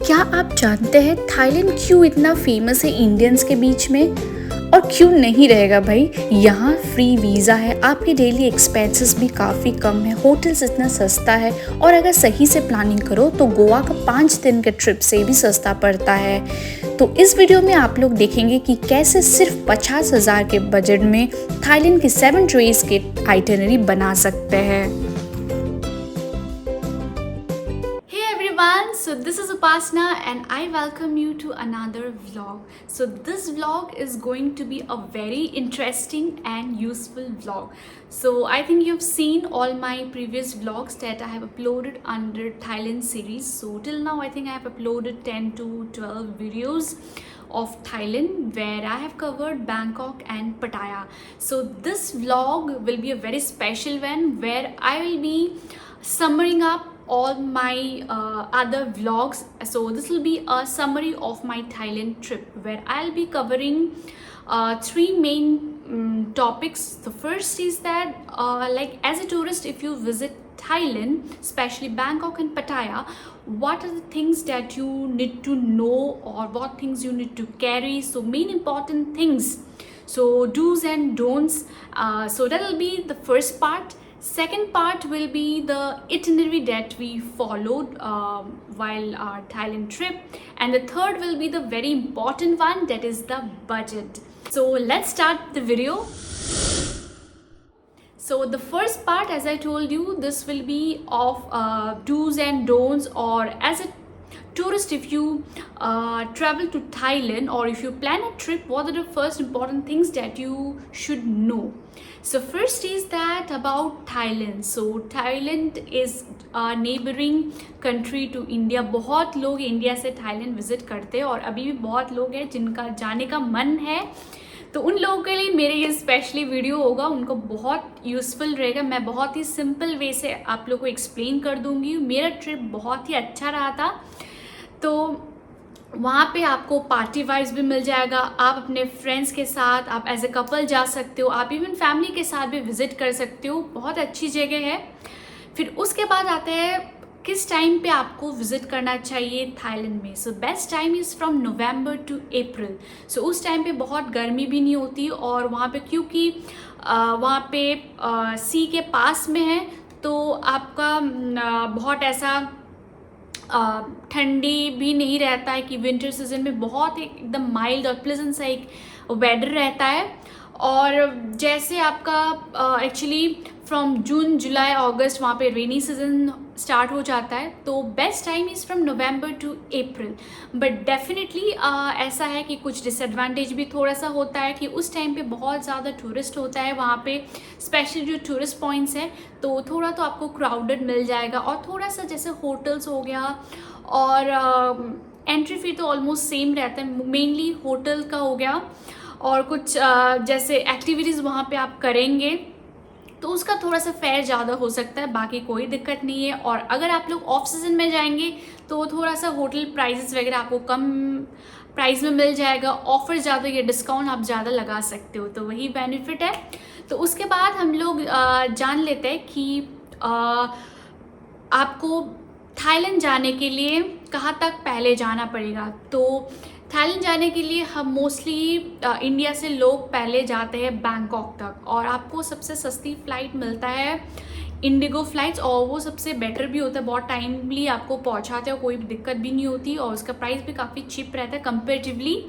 क्या आप जानते हैं थाईलैंड क्यों इतना फेमस है इंडियंस के बीच में? और क्यों नहीं रहेगा भाई? यहाँ फ्री वीज़ा है, आपके डेली एक्सपेंसेस भी काफ़ी कम है, होटल्स इतना सस्ता है और अगर सही से प्लानिंग करो तो गोवा का 5 दिन के ट्रिप से भी सस्ता पड़ता है। तो इस वीडियो में आप लोग देखेंगे कि कैसे सिर्फ 50,000 के बजट में थाईलैंड की 7 डेज के आइटिनरी बना सकते हैं। So this is Upasna and I welcome you to another vlog. So this vlog is going to be a very interesting and useful vlog. So I think you've seen all my previous vlogs that I have uploaded under Thailand series. So till now I think I have uploaded 10 to 12 videos of Thailand where I have covered Bangkok and Pattaya. So this vlog will be a very special one where I will be summing up all my other vlogs. So this will be a summary of my Thailand trip where I'll be covering 3 main topics. The first is that like as a tourist, if you visit Thailand, especially Bangkok and Pattaya, what are the things that you need to know or what things you need to carry? So main important things, so do's and don'ts. So that will be the first part. Second part will be the itinerary that we followed while our Thailand trip, and the third will be the very important one, that is the budget. So let's start the video. So the first part, as I told you, this will be of do's and don'ts, or as a tourist, if you travel to Thailand or if you plan a trip, what are the first important things that you should know? So first is that about Thailand. So Thailand is a neighboring country to India. बहुत लोग India से Thailand visit करते हैं और अभी भी बहुत लोग हैं जिनका जाने का मन है। तो उन लोगों के लिए मेरे ये स्पेशली वीडियो होगा, उनको बहुत यूज़फुल रहेगा। मैं बहुत ही सिंपल वे से आप लोग को एक्सप्लेन कर दूँगी। मेरा ट्रिप बहुत ही अच्छा रहा था, तो वहाँ पे आपको पार्टी वाइब्स भी मिल जाएगा। आप अपने फ्रेंड्स के साथ, आप एज ए कपल जा सकते हो, आप इवन फैमिली के साथ भी विज़िट कर सकते हो। बहुत अच्छी जगह है। फिर उसके बाद आते हैं किस टाइम पे आपको विज़िट करना चाहिए थाईलैंड में। So best time is from November to April. So उस टाइम पे बहुत गर्मी भी नहीं होती और वहाँ पे क्योंकि वहाँ पे सी के पास में है, तो आपका बहुत ऐसा ठंडी भी नहीं रहता है कि विंटर सीजन में बहुत एकदम माइल्ड और प्लेजेंट सा एक वेदर रहता है। और जैसे आपका एक्चुअली फ्रॉम जून जुलाई अगस्त वहाँ पे रेनी सीजन स्टार्ट हो जाता है, तो best time is from November to April. But definitely ऐसा है कि कुछ डिसएडवांटेज भी थोड़ा सा होता है कि उस टाइम पे बहुत ज़्यादा टूरिस्ट होता है वहाँ पे, स्पेशली जो टूरिस्ट पॉइंट्स हैं, तो थोड़ा तो आपको क्राउडेड मिल जाएगा और थोड़ा सा जैसे होटल्स हो गया और एंट्री फी तो ऑलमोस्ट सेम रहता है, मेनली होटल का हो गया और कुछ जैसे एक्टिविटीज़ वहाँ पे आप करेंगे तो उसका थोड़ा सा फेयर ज़्यादा हो सकता है, बाकी कोई दिक्कत नहीं है। और अगर आप लोग ऑफ सीज़न में जाएंगे तो थोड़ा सा होटल प्राइसेस वगैरह आपको कम प्राइस में मिल जाएगा, ऑफर ज़्यादा या डिस्काउंट आप ज़्यादा लगा सकते हो, तो वही बेनिफिट है। तो उसके बाद हम लोग जान लेते हैं कि आपको थाईलैंड जाने के लिए कहाँ तक पहले जाना पड़ेगा। तो थाईलैंड जाने के लिए हम मोस्टली इंडिया से लोग पहले जाते हैं बैंकॉक तक, और आपको सबसे सस्ती फ़्लाइट मिलता है इंडिगो फ्लाइट्स, और वो सबसे बेटर भी होता है, बहुत टाइमली आपको पहुंचाते हैं, कोई दिक्कत भी नहीं होती और उसका प्राइस भी काफ़ी चिप रहता है कंपेरेटिवली।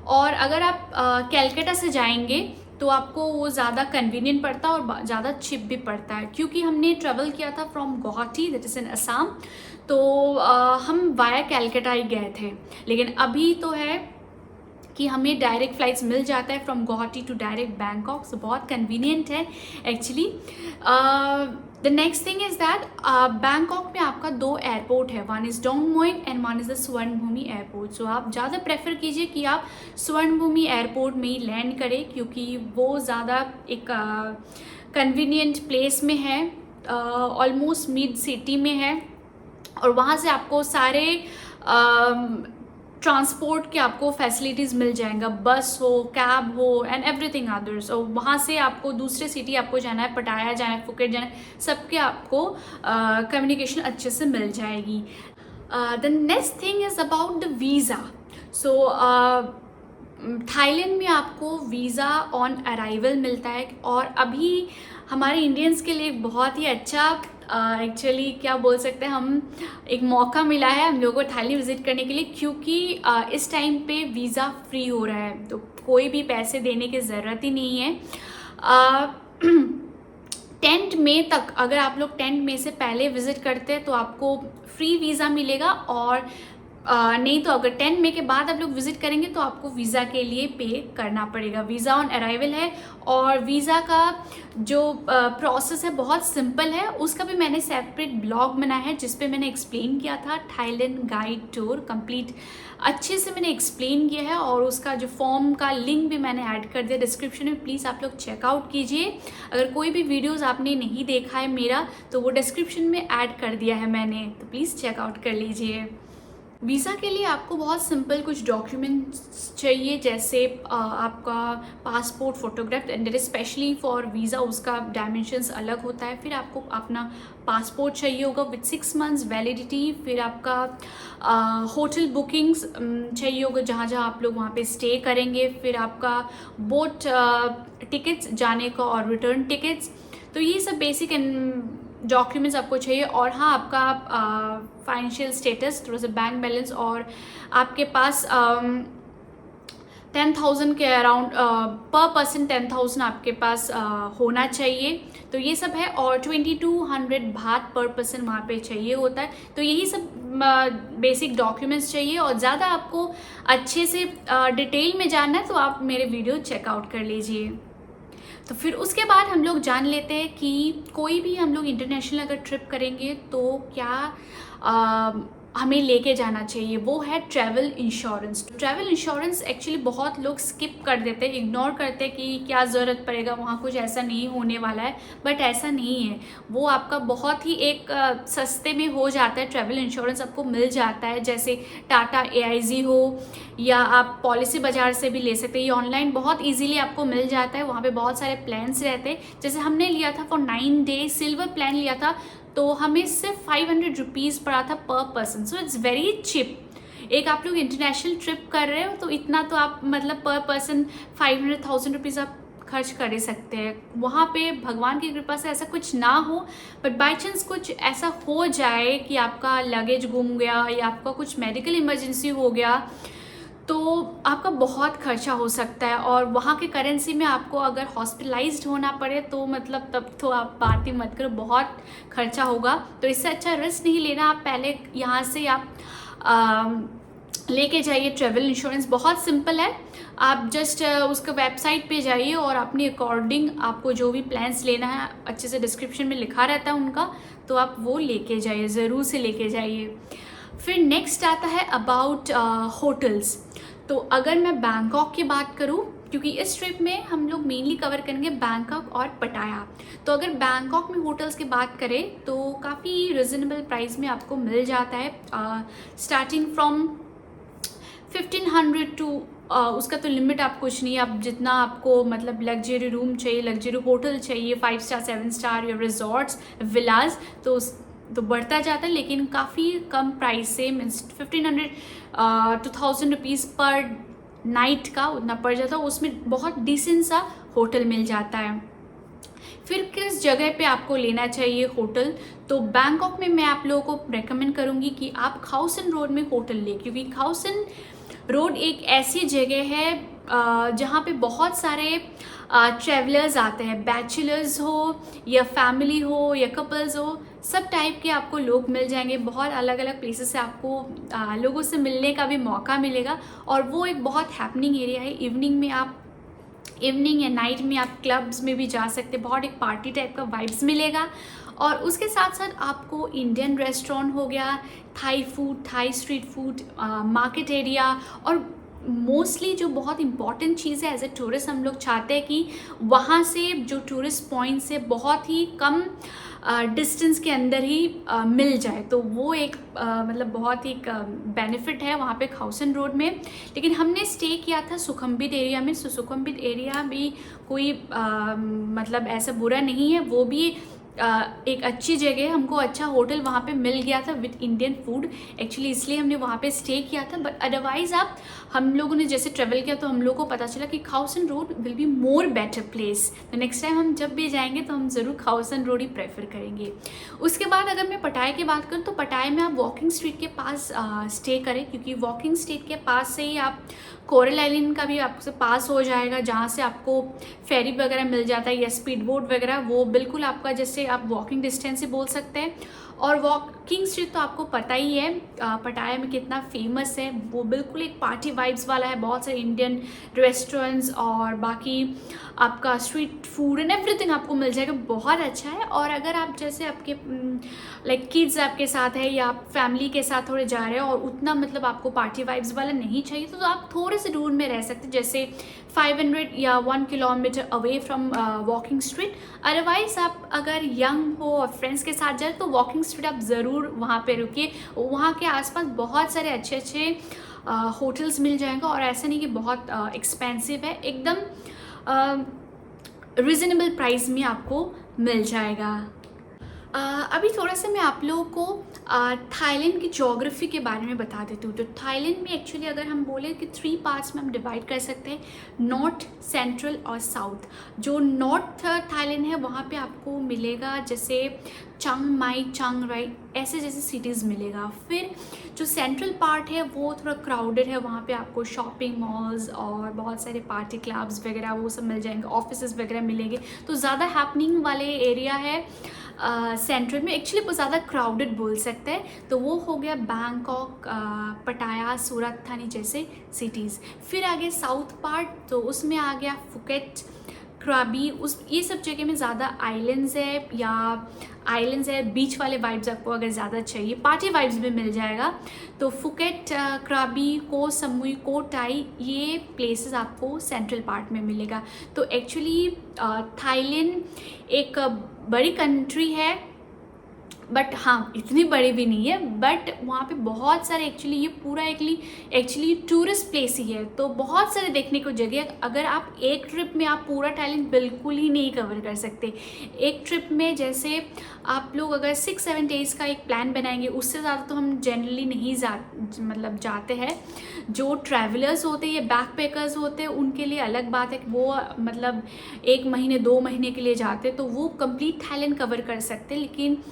और अगर आप कैलकाटा से जाएंगे तो आपको वो ज़्यादा कन्वीनियंट पड़ता है और ज़्यादा चिप भी पड़ता है, क्योंकि हमने ट्रेवल किया था from Guwahati, that is in Assam, तो हम वाया कैलकाटा ही गए थे। लेकिन अभी तो है कि हमें डायरेक्ट फ़्लाइट्स मिल जाता है from Guwahati to direct Bangkok, so बहुत कन्वीनियंट है actually. The next thing is that Bangkok में आपका 2 एयरपोर्ट है, one is Don Mueang and one is the Suvarnabhumi airport. So आप ज़्यादा प्रेफर कीजिए कि आप स्वर्णभूमि एयरपोर्ट में ही लैंड करें, क्योंकि वो ज़्यादा एक कन्वीनियंट प्लेस में है, ऑलमोस्ट मिड सिटी में है, और वहाँ से आपको सारे ट्रांसपोर्ट के आपको फैसिलिटीज़ मिल जाएगा, बस हो, कैब हो एंड एवरीथिंग अदर्स। और वहाँ से आपको दूसरे सिटी आपको जाना है, पटाया जाना है, फुकेट जाना है, सबके आपको कम्युनिकेशन अच्छे से मिल जाएगी। The next thing is about the visa. So Thailand में आपको वीज़ा ऑन अराइवल मिलता है, और अभी हमारे इंडियंस के लिए बहुत ही अच्छा एक्चुअली क्या बोल सकते हैं हम, एक मौका मिला है हम लोगों को थाईलैंड विज़िट करने के लिए, क्योंकि इस टाइम पे वीज़ा फ्री हो रहा है, तो कोई भी पैसे देने की ज़रूरत ही नहीं है. 10 मई तक अगर आप लोग 10 मई से पहले विज़िट करते हैं तो आपको फ्री वीज़ा मिलेगा, और नहीं तो अगर 10 मई के बाद आप लोग विज़िट करेंगे तो आपको वीज़ा के लिए पे करना पड़ेगा. वीज़ा ऑन अराइवल है, और वीज़ा का जो प्रोसेस है बहुत सिंपल है. उसका भी मैंने सेपरेट ब्लॉग बनाया है जिस पे मैंने एक्सप्लेन किया था. थाईलैंड गाइड टूर कंप्लीट अच्छे से मैंने एक्सप्लेन किया है, और उसका जो फॉर्म का लिंक भी मैंने ऐड कर दिया डिस्क्रिप्शन में. प्लीज़ आप लोग चेकआउट कीजिए. अगर कोई भी वीडियोज़ आपने नहीं देखा है मेरा, तो वो डिस्क्रिप्शन में ऐड कर दिया है मैंने, तो प्लीज़ चेकआउट कर लीजिए. वीज़ा के लिए आपको बहुत सिंपल कुछ डॉक्यूमेंट्स चाहिए, जैसे आपका passport photograph, and specially for visa उसका डायमेंशंस अलग होता है. फिर आपको अपना पासपोर्ट चाहिए होगा विथ 6 मंथ्स वैलिडिटी. फिर आपका होटल बुकिंग्स चाहिए होगा जहाँ जहाँ आप लोग वहाँ पे स्टे करेंगे. फिर आपका बोट टिकट्स जाने का और रिटर्न टिकट्स. तो ये सब बेसिक डॉक्यूमेंट्स आपको चाहिए. और हाँ, आपका फाइनेंशियल स्टेटस, थोड़ा सा बैंक बैलेंस, और आपके पास 10,000 के अराउंड पर पर्सन 10,000 आपके पास होना चाहिए. तो ये सब है, और 2200 बात पर पर्सन वहाँ पे चाहिए होता है. तो यही सब बेसिक डॉक्यूमेंट्स चाहिए. और ज़्यादा आपको अच्छे से डिटेल में जानना है तो आप मेरे वीडियो चेकआउट कर लीजिए. तो फिर उसके बाद हम लोग जान लेते हैं कि कोई भी हम लोग इंटरनेशनल अगर ट्रिप करेंगे तो क्या हमें लेके जाना चाहिए. वो है travel insurance. Travel insurance actually बहुत लोग स्किप कर देते हैं, इग्नोर करते हैं कि क्या ज़रूरत पड़ेगा, वहाँ कुछ ऐसा नहीं होने वाला है. बट ऐसा नहीं है. वो आपका बहुत ही एक सस्ते में हो जाता है. ट्रैवल इंश्योरेंस आपको मिल जाता है, जैसे टाटा AIG हो, या आप पॉलिसी बाजार से भी ले सकते हैं. ये ऑनलाइन बहुत ईजीली आपको मिल जाता है. वहाँ पे बहुत सारे प्लान्स रहते हैं. जैसे हमने लिया था फॉर 9 डेज सिल्वर प्लान लिया था, तो हमें सिर्फ 500 रुपीज़ पड़ा था पर person. So it's very chip. एक आप लोग इंटरनेशनल ट्रिप कर रहे हो तो इतना तो आप मतलब पर पर्सन 500,000 रुपीज़ आप खर्च कर ही सकते हैं. वहाँ पे भगवान की कृपा से ऐसा कुछ ना हो, बट बाई चांस कुछ ऐसा हो जाए कि आपका लगेज गुम गया या आपका कुछ मेडिकल इमरजेंसी हो गया, तो आपका बहुत खर्चा हो सकता है. और वहाँ के करेंसी में आपको अगर हॉस्पिटलाइज्ड होना पड़े तो मतलब तब तो आप बात ही मत करो, बहुत खर्चा होगा. तो इससे अच्छा रिस्क नहीं लेना. आप पहले यहाँ से आप लेके जाइए. ट्रैवल इंश्योरेंस बहुत सिंपल है. आप जस्ट उसका वेबसाइट पे जाइए और अपने अकॉर्डिंग आपको जो भी प्लान्स लेना है, अच्छे से डिस्क्रिप्शन में लिखा रहता है उनका, तो आप वो लेके जाइए, ज़रूर से लेके जाइए. फिर नेक्स्ट आता है अबाउट होटल्स. तो अगर मैं बैंकॉक की बात करूँ, क्योंकि इस ट्रिप में हम लोग मेनली कवर करेंगे बैंकॉक और पटाया, तो अगर बैंकॉक में होटल्स की बात करें तो काफ़ी रिजनेबल प्राइस में आपको मिल जाता है. स्टार्टिंग फ्रॉम 1500 टू उसका तो लिमिट आप कुछ नहीं. आप जितना आपको मतलब लग्जरी रूम चाहिए, लग्जरी होटल चाहिए, 5 स्टार 7 स्टार या रिजॉर्ट्स विलाज, तो बढ़ता जाता है. लेकिन काफ़ी कम प्राइस से, मीन्स 1500 to 1000 रुपीज़ पर नाइट का उतना पड़ जाता है. उसमें बहुत डिसेंट सा होटल मिल जाता है. फिर किस जगह पे आपको लेना चाहिए होटल, तो बैंकॉक में मैं आप लोगों को रेकमेंड करूँगी कि आप खाओ सन रोड में होटल लें, क्योंकि खाओ सन रोड एक ऐसी जगह है जहाँ पे बहुत सारे ट्रैवलर्स आते हैं. बैचलर्स हो या फैमिली हो या कपल्स हो, सब टाइप के आपको लोग मिल जाएंगे. बहुत अलग अलग प्लेसेस से आपको लोगों से मिलने का भी मौका मिलेगा. और वो एक बहुत हैपनिंग एरिया है. इवनिंग या नाइट में आप क्लब्स में भी जा सकते हैं. बहुत एक पार्टी टाइप का वाइब्स मिलेगा. और उसके साथ साथ आपको इंडियन रेस्टोरेंट हो गया, Thai food, Thai street food, market area, और मोस्टली जो बहुत इंपॉर्टेंट चीज़ है एज ए टूरिस्ट, हम लोग चाहते हैं कि वहाँ से जो टूरिस्ट पॉइंट्स है बहुत ही कम डिस्टेंस के अंदर ही मिल जाए. तो वो एक मतलब बहुत ही बेनिफिट है वहाँ पे खाओ सन रोड में. लेकिन हमने स्टे किया था सुखमवित एरिया में. सुखमवित एरिया भी कोई मतलब ऐसा बुरा नहीं है. वो भी एक अच्छी जगह, हमको अच्छा होटल वहाँ पे मिल गया था विद इंडियन फूड एक्चुअली, इसलिए हमने वहाँ पे स्टे किया था। बट अदरवाइज़ हम लोगों ने जैसे ट्रेवल किया तो हम लोगों को पता चला कि Khaosan road will be more better place. तो नेक्स्ट टाइम हम जब भी जाएंगे तो हम ज़रूर खाउसन रोड ही प्रेफर करेंगे। उसके बाद अगर मैं पटाया की बात करूँ तो पटाया में आप वॉकिंग स्ट्रीट के पास स्टे करें, क्योंकि वॉकिंग स्ट्रीट के पास से ही आप कोरल आइलैंड का भी आपसे पास हो जाएगा, जहाँ से आपको फेरी वगैरह मिल जाता है या स्पीड बोट वगैरह, वो बिल्कुल आपका जैसे आप वॉकिंग डिस्टेंस से बोल सकते हैं। और वॉकिंग स्ट्रीट तो आपको पता ही है पटाया में कितना फेमस है, वो बिल्कुल एक पार्टी वाइब्स वाला है। बहुत सारे इंडियन रेस्टोरेंट्स और बाकी आपका स्ट्रीट फूड एंड एवरीथिंग आपको मिल जाएगा, बहुत अच्छा है। और अगर आप जैसे आपके लाइक किड्स आपके साथ है या आप फैमिली के साथ थोड़े जा रहे हो और उतना मतलब आपको पार्टी वाइब्स वाला नहीं चाहिए तो आप थोड़े से दूर में रह सकते हैं, जैसे 500 या 1 kilometre away from walking street. Otherwise आप अगर यंग हो और फ्रेंड्स के साथ जाए तो वॉकिंग स्ट्रीट आप ज़रूर वहाँ पे रुकिए। वहाँ के आसपास बहुत सारे अच्छे अच्छे होटल्स मिल जाएंगे, और ऐसा नहीं कि बहुत एक्सपेंसिव है, एकदम रिजनेबल प्राइस में आपको मिल जाएगा। अभी थोड़ा सा मैं आप लोगों को थाईलैंड की ज्योग्राफी के बारे में बता देती हूँ। तो थाईलैंड में एक्चुअली अगर हम बोले कि 3 पार्ट्स में हम डिवाइड कर सकते हैं, नॉर्थ, सेंट्रल और साउथ। जो नॉर्थ थाईलैंड है वहाँ पे आपको मिलेगा जैसे चिंग माई, चिंग राई, ऐसे जैसे सिटीज़ मिलेगा। फिर जो सेंट्रल पार्ट है वो थोड़ा क्राउडेड है, वहाँ पे आपको शॉपिंग मॉल्स और बहुत सारे पार्टी क्लब्स वगैरह वो सब मिल जाएंगे, ऑफिसेज वगैरह मिलेंगे, तो ज़्यादा हैपनिंग वाले एरिया है सेंट्रल में, एक्चुअली बहुत ज़्यादा क्राउडेड बोल सकते हैं। तो वो हो गया बैंकॉक, पटाया, सूरत, थाने जैसे सिटीज़। फिर आगे साउथ पार्ट, तो उसमें आ गया फुकेट, क्राबी, उस ये सब जगह में ज़्यादा आइलैंड्स है, बीच वाले वाइब्स आपको अगर ज़्यादा चाहिए, पार्टी वाइब्स भी मिल जाएगा। तो फुकेट, क्राबी, को समुई, को टाई, ये प्लेसेस आपको सेंट्रल पार्ट में मिलेगा। तो एक्चुअली थाईलैंड एक बड़ी कंट्री है, बट हाँ इतनी बड़ी भी नहीं है, बट वहाँ पे बहुत सारे एक्चुअली ये पूरा एक्चुअली टूरिस्ट प्लेस ही है, तो बहुत सारे देखने को जगह। अगर आप एक ट्रिप में आप पूरा थाईलैंड बिल्कुल ही नहीं कवर कर सकते। एक ट्रिप में जैसे आप लोग अगर 6-7 डेज़ का एक प्लान बनाएंगे, उससे ज़्यादा तो हम जनरली नहीं जाते हैं। जो ट्रैवलर्स होते हैं या बैक पैकर्स होते हैं उनके लिए अलग बात है कि वो मतलब 1 महीने 2 महीने के लिए जाते, तो वो कंप्लीट थाईलैंड कवर कर सकते हैं। लेकिन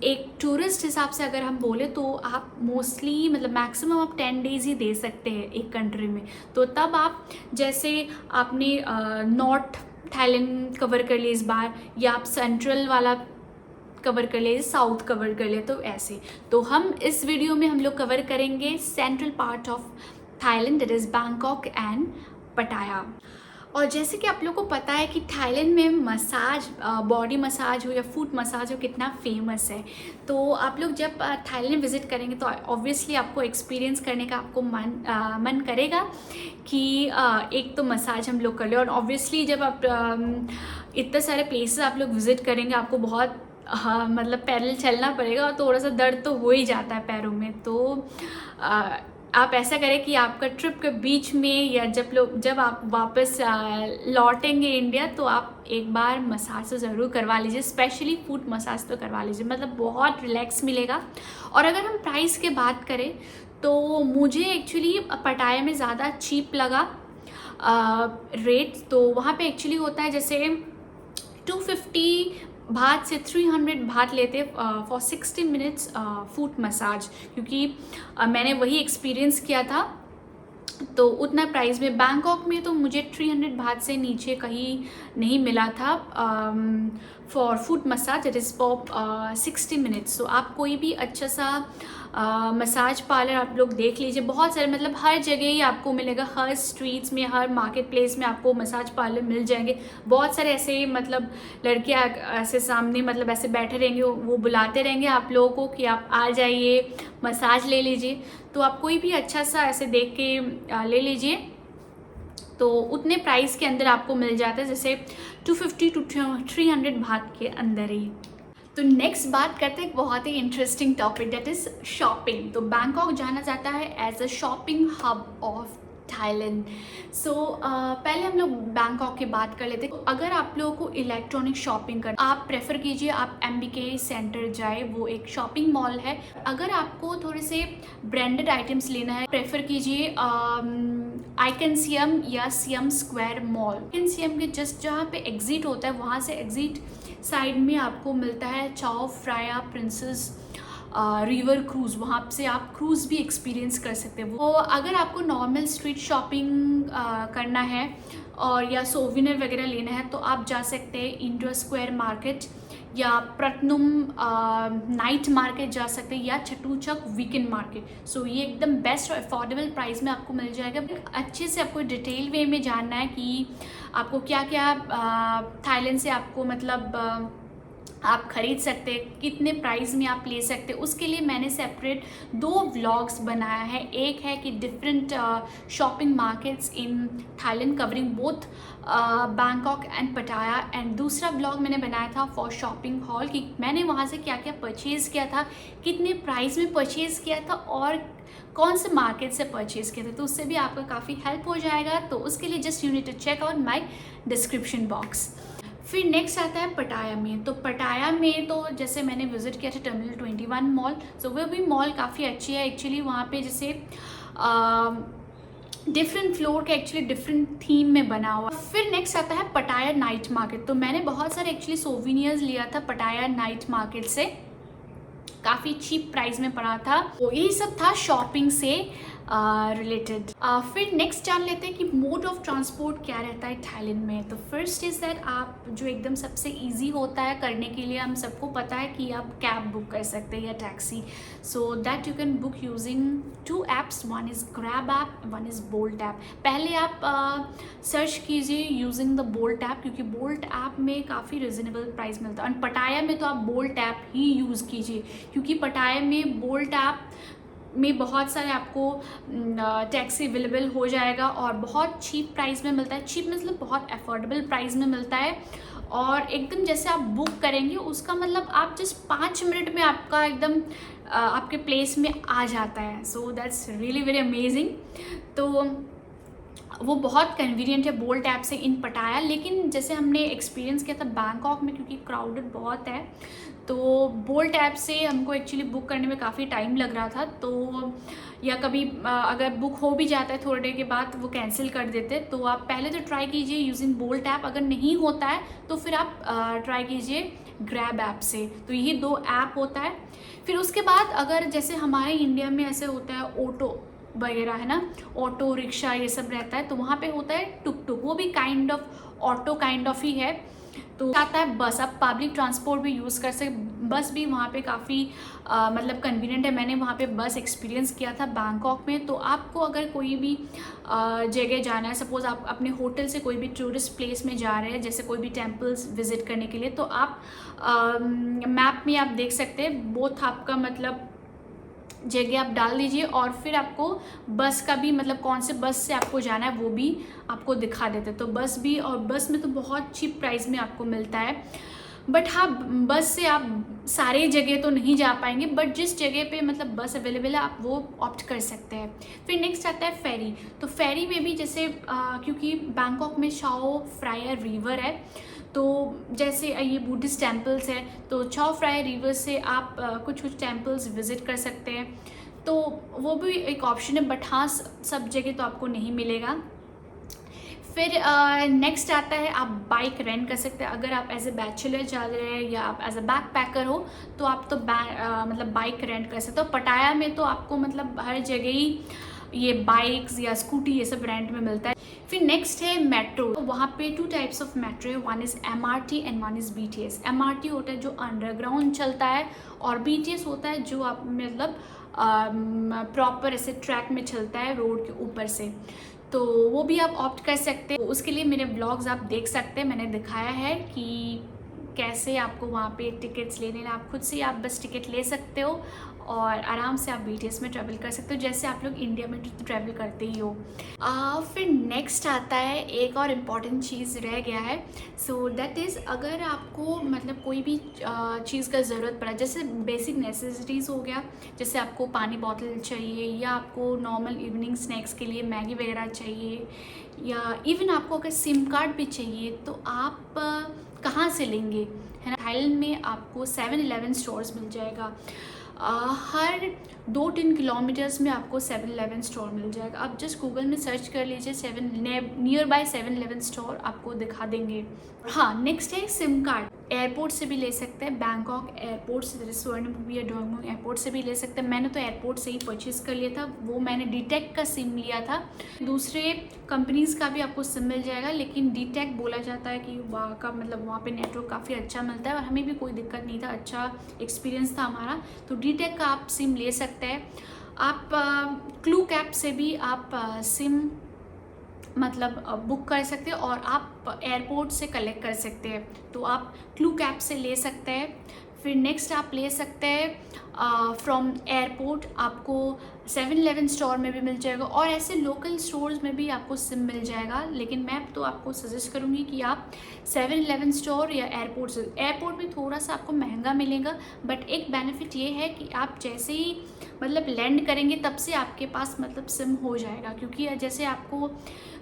एक टूरिस्ट हिसाब से अगर हम बोले तो आप मोस्टली मतलब मैक्सिमम आप 10 डेज़ ही दे सकते हैं एक कंट्री में। तो तब आप जैसे आपने नॉर्थ थाईलैंड कवर कर लिया इस बार, या आप सेंट्रल वाला कवर कर लिए, साउथ कवर कर लिए, तो ऐसे। तो हम इस वीडियो में हम लोग कवर करेंगे central part of Thailand, that is Bangkok and पटाया। और जैसे कि आप लोगों को पता है कि थाईलैंड में मसाज, बॉडी मसाज हो या फुट मसाज हो, कितना फेमस है। तो आप लोग जब थाईलैंड विज़िट करेंगे तो ऑब्वियसली आपको एक्सपीरियंस करने का आपको मन करेगा कि एक तो मसाज हम लोग कर ले। और ऑब्वियसली जब आप इतने सारे प्लेसेस आप लोग विज़िट करेंगे, आपको बहुत मतलब पैदल चलना पड़ेगा और थोड़ा सा दर्द तो हो ही जाता है पैरों में। तो आप ऐसा करें कि आपका ट्रिप के बीच में या जब आप वापस लौटेंगे इंडिया, तो आप एक बार मसाज तो ज़रूर करवा लीजिए, स्पेशली फुट मसाज तो करवा लीजिए, मतलब बहुत रिलैक्स मिलेगा। और अगर हम प्राइस के बात करें तो मुझे एक्चुअली पटाया में ज़्यादा चीप लगा रेट। तो वहाँ पे एक्चुअली होता है जैसे 250 बात से 300 बात लेते फॉर 60 मिनट्स फुट मसाज, क्योंकि मैंने वही एक्सपीरियंस किया था। तो उतना प्राइस में बैंकॉक में तो मुझे 300 बात से नीचे कहीं नहीं मिला था for foot massage, that is for 60 minutes. तो आप कोई भी अच्छा सा मसाज पार्लर आप लोग देख लीजिए, बहुत सारे मतलब हर जगह ही आपको मिलेगा, हर स्ट्रीट्स में, हर मार्केट प्लेस में आपको मसाज पार्लर मिल जाएंगे। बहुत सारे ऐसे मतलब लड़कियाँ ऐसे सामने मतलब ऐसे बैठे रहेंगे, वो बुलाते रहेंगे आप लोगों को कि आप आ जाइए मसाज ले लीजिए। तो आप कोई भी अच्छा सा ऐसे देख के ले लीजिए, तो उतने प्राइस के अंदर आपको मिल जाता है, जैसे 250 to 300 बात के अंदर ही। तो नेक्स्ट बात करते हैं एक बहुत ही interesting topic, that is shopping. तो बैंकॉक जाना जाता है as a shopping hub of Thailand. So पहले हम लोग बैंकॉक की बात कर लेते हैं। अगर आप लोगों को इलेक्ट्रॉनिक शॉपिंग करना, आप प्रेफर कीजिए आप MBK सेंटर जाए, वो एक शॉपिंग मॉल है। अगर आपको थोड़े से ब्रांडेड आइटम्स लेना है, प्रेफर कीजिए आइकन सियम या Siem square mall. Icon Siem के जस्ट जहाँ पे एग्जिट होता है, वहाँ से एग्जिट साइड में आपको मिलता है चाओ फ्राया प्रिंसेस रिवर क्रूज़। वहाँ से आप क्रूज़ भी एक्सपीरियंस कर सकते हैं। वो अगर आपको नॉर्मल स्ट्रीट शॉपिंग करना है और या सोविनर वगैरह लेना है, तो आप जा सकते हैं इंडो स्क्वायर मार्केट या प्रत्नुम नाइट मार्केट जा सकते हैं, या चटूचक वीकेंड मार्केट। सो ये एकदम बेस्ट और अफोर्डेबल प्राइस में आपको मिल जाएगा। अच्छे से आपको डिटेल वे में जानना है कि आपको क्या क्या थाईलैंड से आपको मतलब आप खरीद सकते हैं, कितने प्राइस में आप ले सकते हैं, उसके लिए मैंने सेपरेट 2 व्लॉग्स बनाया है। एक है कि different shopping markets in Thailand covering both Bangkok and पटाया, एंड दूसरा व्लॉग मैंने बनाया था फॉर शॉपिंग हॉल कि मैंने वहाँ से क्या क्या परचेज़ किया था, कितने प्राइस में परचेज़ किया था और कौन से मार्केट से परचेज़ किया था। तो उससे भी आपका काफ़ी हेल्प हो जाएगा। तो उसके लिए just you need to check out my description box. फिर नेक्स्ट आता है पटाया में। तो पटाया में तो जैसे मैंने विज़िट किया था टर्मिनल 21 मॉल। सो वो भी मॉल काफ़ी अच्छी है एक्चुअली। वहाँ पे जैसे डिफरेंट फ्लोर का एक्चुअली डिफरेंट थीम में बना हुआ। फिर नेक्स्ट आता है पटाया नाइट मार्केट। तो मैंने बहुत सारे एक्चुअली सोविनियर्स लिया था पटाया नाइट मार्केट से, काफ़ी चीप प्राइस में पड़ा था। तो यही सब था शॉपिंग से रिलेटेड। फिर नेक्स्ट जान लेते हैं कि मोड ऑफ ट्रांसपोर्ट क्या रहता है थाईलैंड में। तो फर्स्ट इज़ दैट आप जो एकदम सबसे इजी होता है करने के लिए, हम सबको पता है कि आप कैब बुक कर सकते हैं या taxi. So that you can book using 2 apps, one is grab app, one is bolt app. पहले आप सर्च कीजिए यूजिंग द बोल्ट ऐप, क्योंकि बोल्ट ऐप में काफ़ी रिजनेबल प्राइस मिलता है। और पटाया में तो आप बोल्ट ऐप ही यूज़ कीजिए, क्योंकि पटाया में बोल्ट ऐप में बहुत सारे आपको टैक्सी अवेलेबल हो जाएगा और बहुत चीप प्राइस में मिलता है। चीप मतलब बहुत अफोर्डेबल प्राइस में मिलता है, और एकदम जैसे आप बुक करेंगे उसका मतलब आप जस्ट 5 मिनट में आपका एकदम आपके प्लेस में आ जाता है। So that's really very amazing. तो वो बहुत कन्वीनियंट है बोल्ट ऐप से इन पटाया। लेकिन जैसे हमने एक्सपीरियंस किया था बैंकॉक में, क्योंकि क्राउडेड बहुत है, तो बोल्ट ऐप से हमको एक्चुअली बुक करने में काफ़ी टाइम लग रहा था। तो या कभी अगर बुक हो भी जाता है थोड़े देर के बाद वो कैंसिल कर देते। तो आप पहले तो ट्राई कीजिए यूजिंग बोल्ट ऐप, अगर नहीं होता है तो फिर आप ट्राई कीजिए ग्रैब ऐप से। तो ये 2 ऐप होता है। फिर उसके बाद अगर जैसे हमारे इंडिया में ऐसे होता है ऑटो वगैरह है ना, ऑटो रिक्शा ये सब रहता है, तो वहाँ पे होता है टुक टुक, वो भी kind of auto kind of ही है। तो आता है बस, आप पब्लिक ट्रांसपोर्ट भी यूज़ कर सकते। बस भी वहाँ पे काफ़ी मतलब कन्वीनियंट है। मैंने वहाँ पे बस एक्सपीरियंस किया था बैंकॉक में। तो आपको अगर कोई भी जगह जाना है, सपोज़ आप अपने होटल से कोई भी टूरिस्ट प्लेस में जा रहे हैं, जैसे कोई भी टेम्पल्स विजिट करने के लिए, तो आप मैप में आप देख सकते हैं बोथ आपका मतलब जगह आप डाल दीजिए, और फिर आपको बस का भी मतलब कौन से बस से आपको जाना है वो भी आपको दिखा देते। तो बस भी, और बस में तो बहुत चीप प्राइस में आपको मिलता है। बट हाँ, बस से आप सारे जगह तो नहीं जा पाएंगे, बट जिस जगह पे मतलब बस अवेलेबल है आप वो ऑप्ट कर सकते हैं। फिर नेक्स्ट आता है फेरी। तो फेरी में भी जैसे क्योंकि बैंकॉक में चाओ फ्राया रिवर है, तो जैसे ये बुद्धिस्ट टेम्पल्स है, तो चाओ फ्राया रिवर से आप कुछ कुछ टेम्पल्स विज़िट कर सकते हैं। तो वो भी एक ऑप्शन है, बट हाँ सब जगह तो आपको नहीं मिलेगा। फिर नेक्स्ट आता है आप बाइक रेंट कर सकते हैं। अगर आप एज ए बैचलर जा रहे हैं या आप एज ए बैक पैकर हो, तो आप तो मतलब बाइक रेंट कर सकते हो। पटाया में तो आपको मतलब हर जगह ही ये बाइक्स या स्कूटी ये सब रेंट में मिलता है। फिर नेक्स्ट है मेट्रो। तो वहाँ पे 2 टाइप्स ऑफ मेट्रो है, one is MRT and one is BTS। MRT होता है जो अंडरग्राउंड चलता है, और BTS होता है जो आप मतलब प्रॉपर ऐसे ट्रैक में चलता है रोड के ऊपर से। तो वो भी आप ऑप्ट कर सकते हैं। उसके लिए मेरे ब्लॉग्स आप देख सकते हैं, मैंने दिखाया है कि कैसे आपको वहाँ पे टिकट्स लेने हैं। आप खुद से आप बस टिकट ले सकते हो और आराम से आप BTS में ट्रैवल कर सकते हो, जैसे आप लोग इंडिया में ट्रैवल करते ही हो। फिर नेक्स्ट आता है, एक और इम्पॉर्टेंट चीज़ रह गया है। सो दैट इज़, अगर आपको मतलब कोई भी चीज़ का ज़रूरत पड़ा, जैसे बेसिक नेसेसिटीज़ हो गया, जैसे आपको पानी बॉटल चाहिए, या आपको नॉर्मल इवनिंग स्नैक्स के लिए मैगी वगैरह चाहिए, या इवन आपको अगर सिम कार्ड भी चाहिए, तो आप कहाँ से लेंगे, है ना। थाईलैंड में आपको 7-Eleven स्टोर्स मिल जाएगा। हर 2-3 किलोमीटर्स में आपको 7-Eleven स्टोर मिल जाएगा। आप जस्ट गूगल में सर्च कर लीजिए नियर बाय 7-Eleven स्टोर, आपको दिखा देंगे। हाँ, नेक्स्ट है सिम कार्ड। एयरपोर्ट से भी ले सकते हैं, बैंकॉक एयरपोर्ट से, स्वर्णभूमि या डोंगमोंग एयरपोर्ट से भी ले सकते हैं। मैंने तो एयरपोर्ट से ही परचेज़ कर लिया था, वो मैंने डीटेक का सिम लिया था। दूसरे कंपनीज़ का भी आपको सिम मिल जाएगा, लेकिन डीटेक बोला जाता है कि वहाँ का मतलब वहाँ पे नेटवर्क काफ़ी अच्छा मिलता है, और हमें भी कोई दिक्कत नहीं था, अच्छा एक्सपीरियंस था हमारा। तो डीटेक का आप सिम ले सकते हैं। आप क्लूक ऐप से भी आप सिम मतलब बुक कर सकते हैं, और आप एयरपोर्ट से कलेक्ट कर सकते हैं, तो आप क्लूक ऐप से ले सकते हैं। फिर नेक्स्ट आप ले सकते हैं फ्रॉम एयरपोर्ट, आपको 7-Eleven स्टोर में भी मिल जाएगा, और ऐसे लोकल स्टोर्स में भी आपको सिम मिल जाएगा। लेकिन मैं तो आपको सजेस्ट करूँगी कि आप 7-Eleven स्टोर या एयरपोर्ट से, एयरपोर्ट भी थोड़ा सा आपको महंगा मिलेगा, बट एक बेनिफिट ये है कि आप जैसे ही मतलब लैंड करेंगे तब से आपके पास मतलब सिम हो जाएगा, क्योंकि जैसे आपको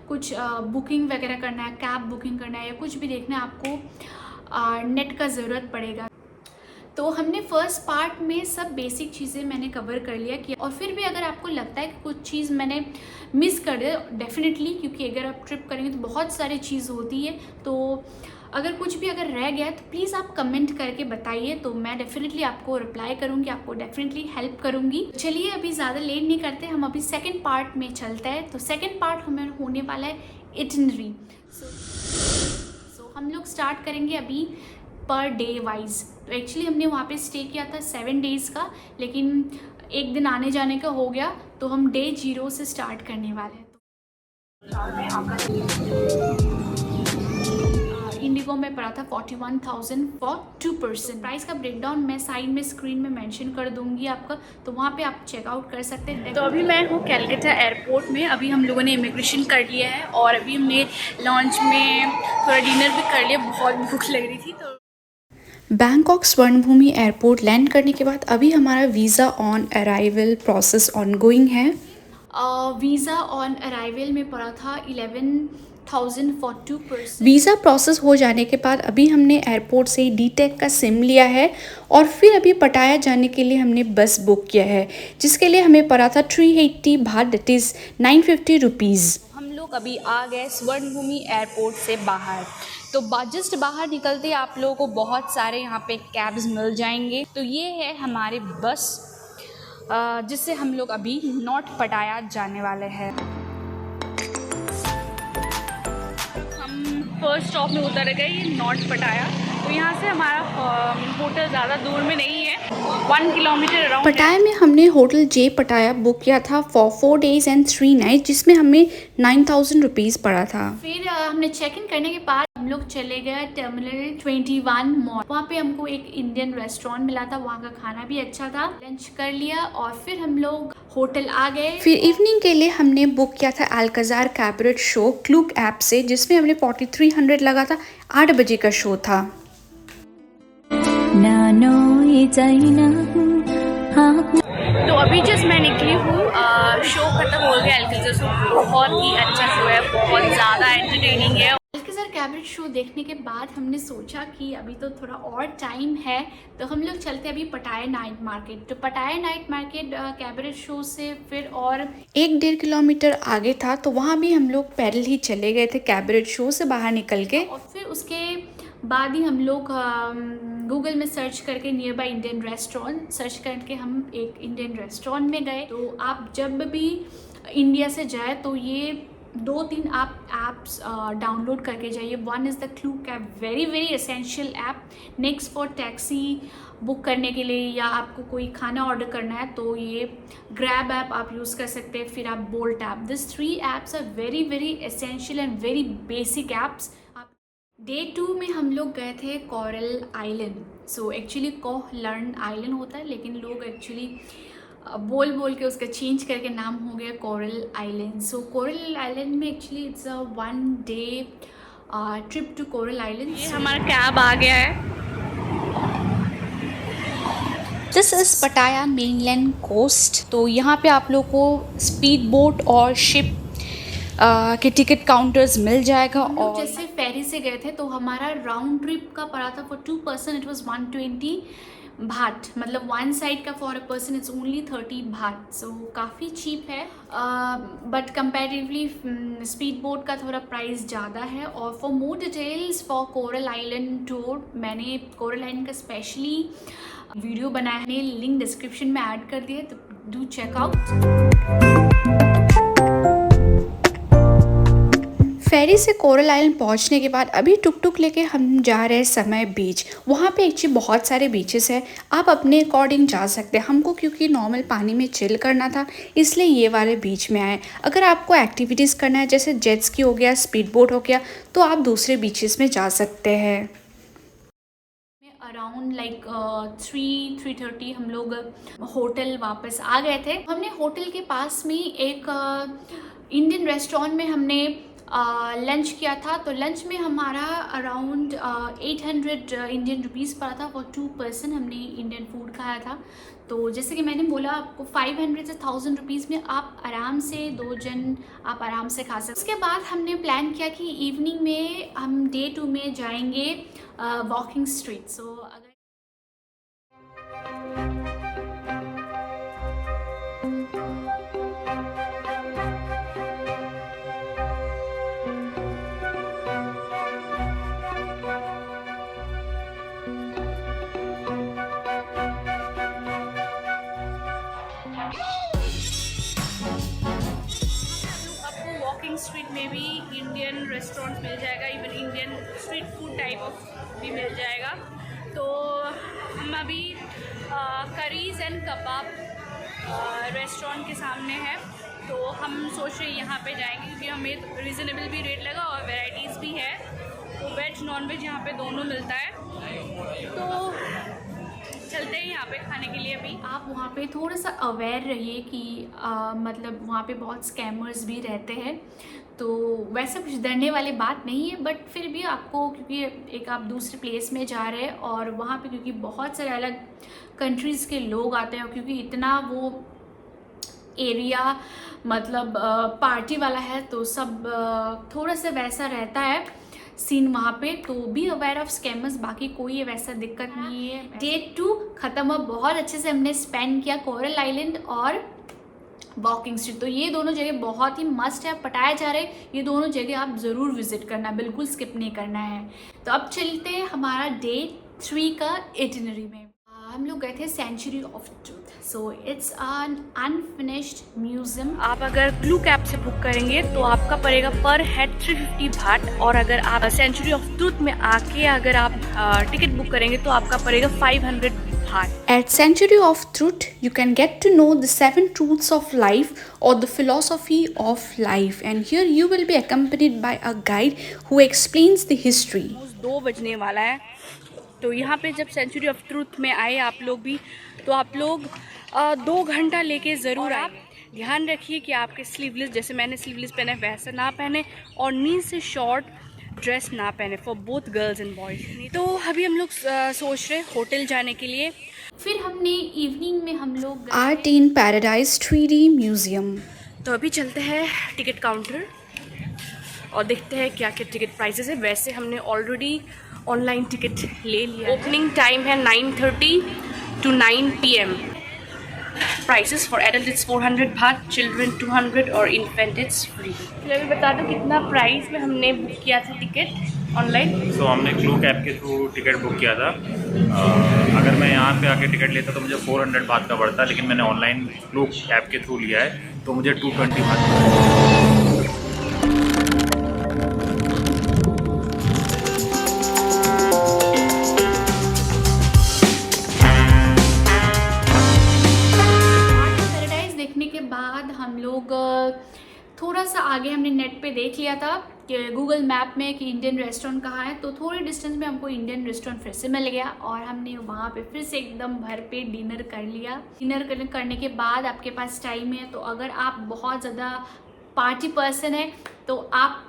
कुछ बुकिंग वगैरह करना है, कैब बुकिंग करना है, या कुछ भी देखना है, आपको नेट का ज़रूरत पड़ेगा। तो हमने फर्स्ट पार्ट में सब बेसिक चीज़ें मैंने कवर कर लिया कि, और फिर भी अगर आपको लगता है कि कुछ चीज़ मैंने मिस कर दिया, डेफिनेटली, क्योंकि अगर आप ट्रिप करेंगे तो बहुत सारी चीज़ होती है, तो अगर कुछ भी अगर रह गया तो प्लीज़ आप कमेंट करके बताइए, तो मैं डेफिनेटली आपको रिप्लाई करूँगी, आपको डेफिनेटली हेल्प करूँगी। चलिए अभी ज़्यादा लेट नहीं करते, हम अभी सेकेंड पार्ट में चलते हैं। तो सेकेंड पार्ट हमें होने वाला है इटिनरी। सो हम लोग स्टार्ट करेंगे अभी पर डे वाइज। तो एक्चुअली हमने वहाँ पे स्टे किया था 7 डेज़ का, लेकिन एक दिन आने जाने का हो गया, तो हम डे 0 से स्टार्ट करने वाले हैं। इंडिगो में पड़ा था 41,000 फॉर 2 पर्सन। प्राइस का ब्रेकडाउन मैं साइड में स्क्रीन में मेंशन कर दूंगी आपका, तो वहाँ पे आप चेकआउट कर सकते हैं। तो अभी मैं हूँ कैलकाटा एयरपोर्ट में। अभी हम लोगों ने इमिग्रेशन कर लिया है, और अभी हमने लॉन्च में थोड़ा डिनर भी कर लिया, बहुत भूख लग रही थी। तो बैंकॉक स्वर्णभूमि एयरपोर्ट लैंड करने के बाद अभी हमारा visa on arrival process ongoing है। वीज़ा ऑन अराइवल में पड़ा था 11,000 फॉर 2 पर्सन। वीज़ा प्रोसेस हो जाने के बाद अभी हमने एयरपोर्ट से डीटेक का सिम लिया है, और फिर अभी पटाया जाने के लिए हमने बस बुक किया है, जिसके लिए हमें पड़ा था 380 बात, दैट इज़ 950 रुपीज़। हम लोग अभी आ गए स्वर्णभूमि एयरपोर्ट से बाहर। तो जस्ट बाहर निकलते आप लोगों को बहुत सारे यहाँ पे कैब्स मिल जाएंगे। तो ये है हमारे बस, जिससे हम लोग अभी नॉर्थ पटाया जाने वाले हैं। हम फर्स्ट स्टॉप में उतर गए, ये नॉर्थ पटाया। तो यहाँ से हमारा होटल ज़्यादा दूर में नहीं है, 1 किलोमीटर अराउंड। पटाया में हमने होटल जे पटाया बुक किया था फॉर 4 days and 3 nights, जिसमें हमें 9,000 रुपीज़ पड़ा था। फिर हमने चेक इन करने के बाद हम लोग चले गए टर्मिनल 21 मॉल। वहाँ पे हमको एक इंडियन रेस्टोरेंट मिला था, वहाँ का खाना भी अच्छा था। लंच कर लिया और फिर हम लोग होटल आ गए। फिर इवनिंग के लिए हमने बुक किया था Alcazar cabaret show Klook app से, जिसमें हमने 4300 लगा था। 8 बजे का शो था। तो अभी जस्ट मैं निकली हूँ, शो खत्म हो गया अल्काजार शो। बहुत ही अच्छा शो है, बहुत ज़्यादा एंटरटेनिंग है। अल्काजार कैबरेट शो देखने के बाद हमने सोचा कि अभी तो थोड़ा और टाइम है, तो हम लोग चलते अभी पटाया नाइट मार्केट। तो पटाया नाइट मार्केट कैबरेट शो से फिर और 1-1.5 किलोमीटर आगे था, तो वहाँ भी हम लोग पैदल ही चले गए थे कैबरेट शो से बाहर निकल के। और फिर उसके बाद ही हम लोग गूगल में सर्च करके near by Indian restaurant search करके हम एक इंडियन रेस्टोरेंट में गए। तो आप जब भी इंडिया से जाए तो ये 2-3 आप ऐप्स डाउनलोड करके जाइए। One is the Klook app, very very essential app. Next for taxi book करने के लिए, या आपको कोई खाना ऑर्डर करना है तो ये ग्रैब ऐप आप यूज़ कर सकते हैं। फिर आप Bolt app, this 3 apps are very very essential and very basic apps. Day 2 में हम लोग गए थे coral island. So actually Koh Larn island होता है, लेकिन लोग एक्चुअली बोल बोल के उसका चेंज करके नाम हो गया coral island. So coral island में actually it's a 1 day trip to coral island. ये हमारा कैब आ गया है। This is Pattaya mainland coast. तो यहाँ पे आप लोग को स्पीड बोट और शिप के टिकट काउंटर्स मिल जाएगा। और जैसे फेरी से गए थे तो हमारा राउंड ट्रिप का पड़ा था फॉर 2 पर्सन इट वाज 120 भाट, मतलब वन साइड का for a person it's only 30 भाट। सो काफ़ी चीप है, बट कंपेरेटिवली स्पीड बोट का थोड़ा प्राइस ज़्यादा है। और for more details for coral island tour, मैंने कोरल आइलैंड का स्पेशली वीडियो बनाया है, लिंक डिस्क्रिप्शन में ऐड कर दिया, तो डू चेक आउट। फेरी से कोरल आइलैंड पहुंचने के बाद अभी टुक टुक लेके हम जा रहे हैं समय बीच। वहाँ पे एक्चुअली बहुत सारे बीचेस हैं, आप अपने अकॉर्डिंग जा सकते हैं। हमको क्योंकि नॉर्मल पानी में चिल करना था इसलिए ये वाले बीच में आए। अगर आपको एक्टिविटीज़ करना है जैसे जेट स्की हो गया, स्पीड बोट हो गया, तो आप दूसरे बीचेस में जा सकते हैं। अराउंड लाइक 3:30 हम लोग होटल वापस आ गए थे। हमने होटल के पास में एक इंडियन रेस्टोरेंट में हमने लंच किया था। तो लंच में हमारा अराउंड 800 इंडियन रुपीज़ पड़ा था फॉर 2 पर्सन। हमने इंडियन फूड खाया था। तो जैसे कि मैंने बोला आपको 500 से 1000 रुपीज़ में आप आराम से 2 जन आप आराम से खा सकते। उसके बाद हमने प्लान किया कि इवनिंग में हम डे 2 में जाएंगे वॉकिंग स्ट्रीट। सो अगर वॉकिंग स्ट्रीट में भी इंडियन रेस्टोरेंट मिल जाएगा, even Indian street food type of भी मिल जाएगा। तो हम अभी करीज़ एंड कबाब रेस्टोरेंट के सामने है। तो हम सोच रहे हैं यहाँ पे जाएंगे क्योंकि हमें रिजनेबल भी रेट लगा और वैरायटीज़ भी है। तो वेज नॉन वेज यहाँ पे दोनों मिलता है। तो चलते हैं यहाँ पे खाने के लिए। अभी आप वहाँ पे थोड़ा सा अवेयर रहिए कि मतलब वहाँ पे बहुत स्कैमर्स भी रहते हैं। तो वैसे कुछ डरने वाली बात नहीं है, बट फिर भी आपको, क्योंकि एक आप दूसरे प्लेस में जा रहे हैं और वहाँ पे क्योंकि बहुत सारे अलग कंट्रीज़ के लोग आते हैं, और क्योंकि इतना वो एरिया मतलब पार्टी वाला है, तो सब थोड़ा सा वैसा रहता है सीन वहाँ पे। तो बी अवेयर ऑफ स्कैमर्स, बाकी कोई वैसा दिक्कत नहीं है। डे 2 ख़त्म हुआ, बहुत अच्छे से हमने स्पेंड किया कोरल आइलैंड और वॉकिंग स्ट्रीट। तो ये दोनों जगह बहुत ही मस्ट है। पटाया जा रहे ये दोनों जगह आप ज़रूर विजिट करना, बिल्कुल स्किप नहीं करना है। तो अब चलते हैं हमारा डे 3 का इटिनरी में। हम लोग गए थे Sanctuary of Truth. So it's an unfinished museum. आप अगर ब्लू कैब से बुक करेंगे तो आपका पड़ेगा पर हेड 350 भाट, और अगर आप सेंचुरी ऑफ ट्रूथ में आके अगर आप टिकट बुक करेंगे तो आपका पड़ेगा 500 भाट। At Century of Truth, you can get to know the 7 truths of life or the philosophy of life, and here you will be accompanied by a guide who explains the history. 2 बजने वाला है, तो यहाँ पे जब century of truth में आए आप लोग भी, तो आप लोग 2 घंटा लेके ज़रूर आप ध्यान रखिए कि आपके स्लीवलेस, जैसे मैंने स्लीवलेस पहने वैसा ना पहने, और नी से शॉर्ट ड्रेस ना पहने for both girls and boys. तो अभी हम लोग सोच रहे होटल जाने के लिए। फिर हमने इवनिंग में हम लोग art in paradise 3D museum. तो अभी चलते हैं टिकट काउंटर और देखते हैं क्या क्या टिकट प्राइसेस है। वैसे हमने ऑलरेडी ऑनलाइन टिकट ले लिया। ओपनिंग टाइम है 9:30 to 9 PM। Prices for adult it's 400 baht, children 200 और इन्फेंट इट्स फ्री। फिर अभी बता दो कितना प्राइस में हमने बुक किया था टिकट ऑनलाइन। सो हमने क्लू कैब के थ्रू टिकट बुक किया था। अगर मैं यहाँ पे आके टिकट लेता तो मुझे 400 बात का पड़ता, लेकिन मैंने ऑनलाइन क्लू कैब के थ्रू लिया है तो मुझे 220 बात। पैराडाइज देखने के बाद हम लोग थोड़ा सा आगे हमने नेट पे देख लिया था कि गूगल मैप में कि इंडियन रेस्टोरेंट कहाँ है, तो थोड़े डिस्टेंस में हमको इंडियन रेस्टोरेंट फिर से मिल गया और हमने वहाँ पे फिर से एकदम भर पे डिनर कर लिया। डिनर करने के बाद आपके पास टाइम है तो अगर आप बहुत ज़्यादा पार्टी पर्सन है तो आप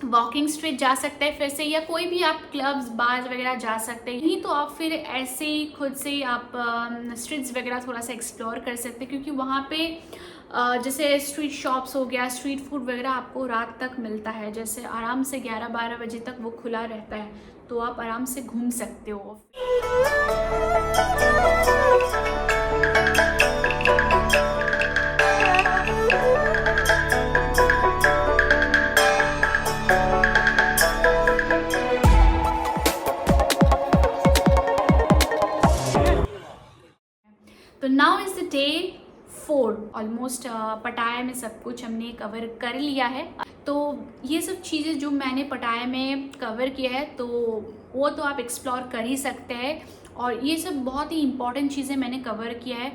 वॉकिंग स्ट्रीट जा सकते हैं फिर से, या कोई भी आप क्लब्स बार वगैरह जा सकते हैं। नहीं तो आप फिर ऐसे ही खुद से ही आप स्ट्रीट्स वगैरह थोड़ा सा एक्सप्लोर कर सकते हैं, क्योंकि वहाँ पे जैसे स्ट्रीट शॉप्स हो गया, स्ट्रीट फूड वगैरह आपको रात तक मिलता है। जैसे आराम से 11-12 बजे तक वो खुला रहता है, तो आप आराम से घूम सकते हो। तो now is the day 4। Almost पटाया में सब कुछ हमने कवर कर लिया है। तो ये सब चीज़ें जो मैंने पटाया में कवर किया है तो वो तो आप एक्सप्लोर कर ही सकते हैं, और ये सब बहुत ही इम्पॉर्टेंट चीज़ें मैंने कवर किया है।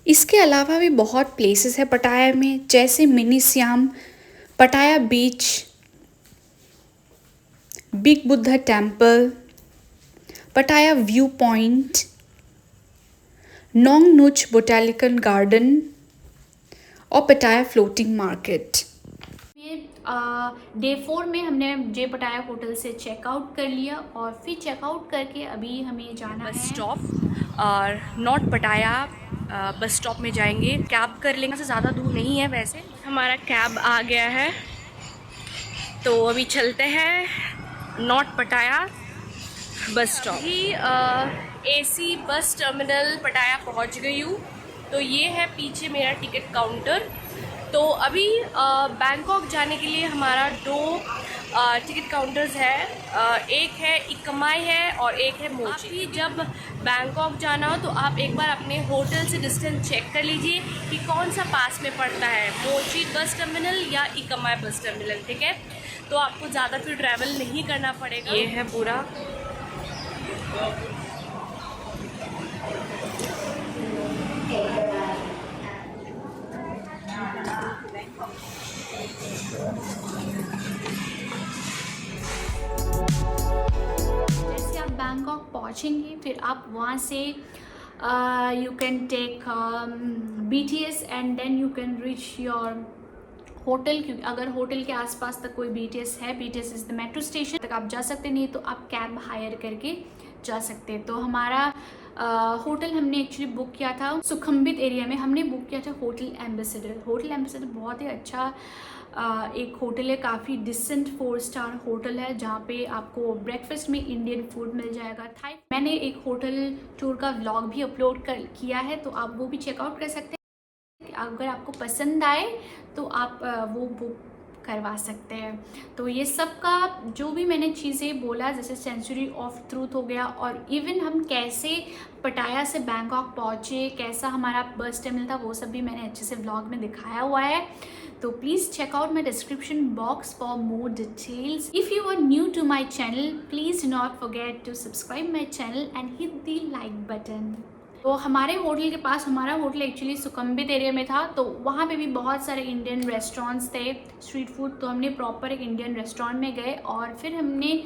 इसके अलावा भी बहुत प्लेसेस है पटाया में, जैसे मिनी सियाम, पटाया बीच, बिग बुद्धा टेम्पल, पटाया व्यू पॉइंट, नोंगनुच बोटैनिकल गार्डन और पटाया फ्लोटिंग मार्केट। डे 4 में हमने जे पटाया होटल से चेकआउट कर लिया और फिर चेकआउट करके अभी हमें जाना है बस स्टॉप, और नॉर्थ पटाया बस स्टॉप में जाएंगे। कैब कर लेंगे, से ज़्यादा दूर नहीं है। वैसे हमारा कैब आ गया है तो अभी चलते हैं नॉर्थ पटाया बस स्टॉप। ही एसी बस टर्मिनल पटाया पहुंच गई हूँ। तो ये है पीछे मेरा टिकट काउंटर। तो अभी बैंकॉक जाने के लिए हमारा 2 टिकट काउंटर्स है, एक है इकमाई है और एक है मोची। आप भी जब बैंकॉक जाना हो तो आप एक बार अपने होटल से डिस्टेंस चेक कर लीजिए कि कौन सा पास में पड़ता है, मोची बस टर्मिनल या इकमाई बस टर्मिनल, ठीक है। तो आपको ज़्यादा फिर ट्रैवल नहीं करना पड़ेगा। ये है पूरा जैसे आप बैंकॉक पहुंचेंगे फिर आप वहाँ से you can take BTS and then you can reach your hotel. क्योंकि अगर होटल के आसपास तक कोई BTS है, BTS is the metro station, तक आप जा सकते, नहीं तो आप कैब हायर करके जा सकते हैं। तो हमारा होटल हमने एक्चुअली बुक किया था सुखमवित एरिया में, हमने बुक किया था होटल एम्बेसडर। होटल एम्बेसडर बहुत ही अच्छा एक होटल है, काफ़ी डिसेंट 4 स्टार होटल है, जहाँ पे आपको ब्रेकफास्ट में इंडियन फूड मिल जाएगा। थाई मैंने एक होटल टूर का व्लॉग भी अपलोड किया है, तो आप वो भी चेकआउट कर सकते हैं। अगर आपको पसंद आए तो आप वो बुक करवा सकते हैं। तो ये सब का जो भी मैंने चीज़ें बोला, जैसे सेंचुरी ऑफ ट्रूथ हो गया, और इवन हम कैसे पटाया से बैंकॉक पहुँचे, कैसा हमारा बस टर्मिनल था, वो सब भी मैंने अच्छे से व्लॉग में दिखाया हुआ है। तो please check out my description box for more details. If you are new to my channel, please do not forget to subscribe my channel and hit the like button. तो हमारे होटल के पास, हमारा hotel actually सुखमवित area में था, तो वहाँ पे भी बहुत सारे इंडियन रेस्टोरेंट्स थे, स्ट्रीट फूड। तो हमने प्रॉपर एक इंडियन रेस्टोरेंट में गए और फिर हमने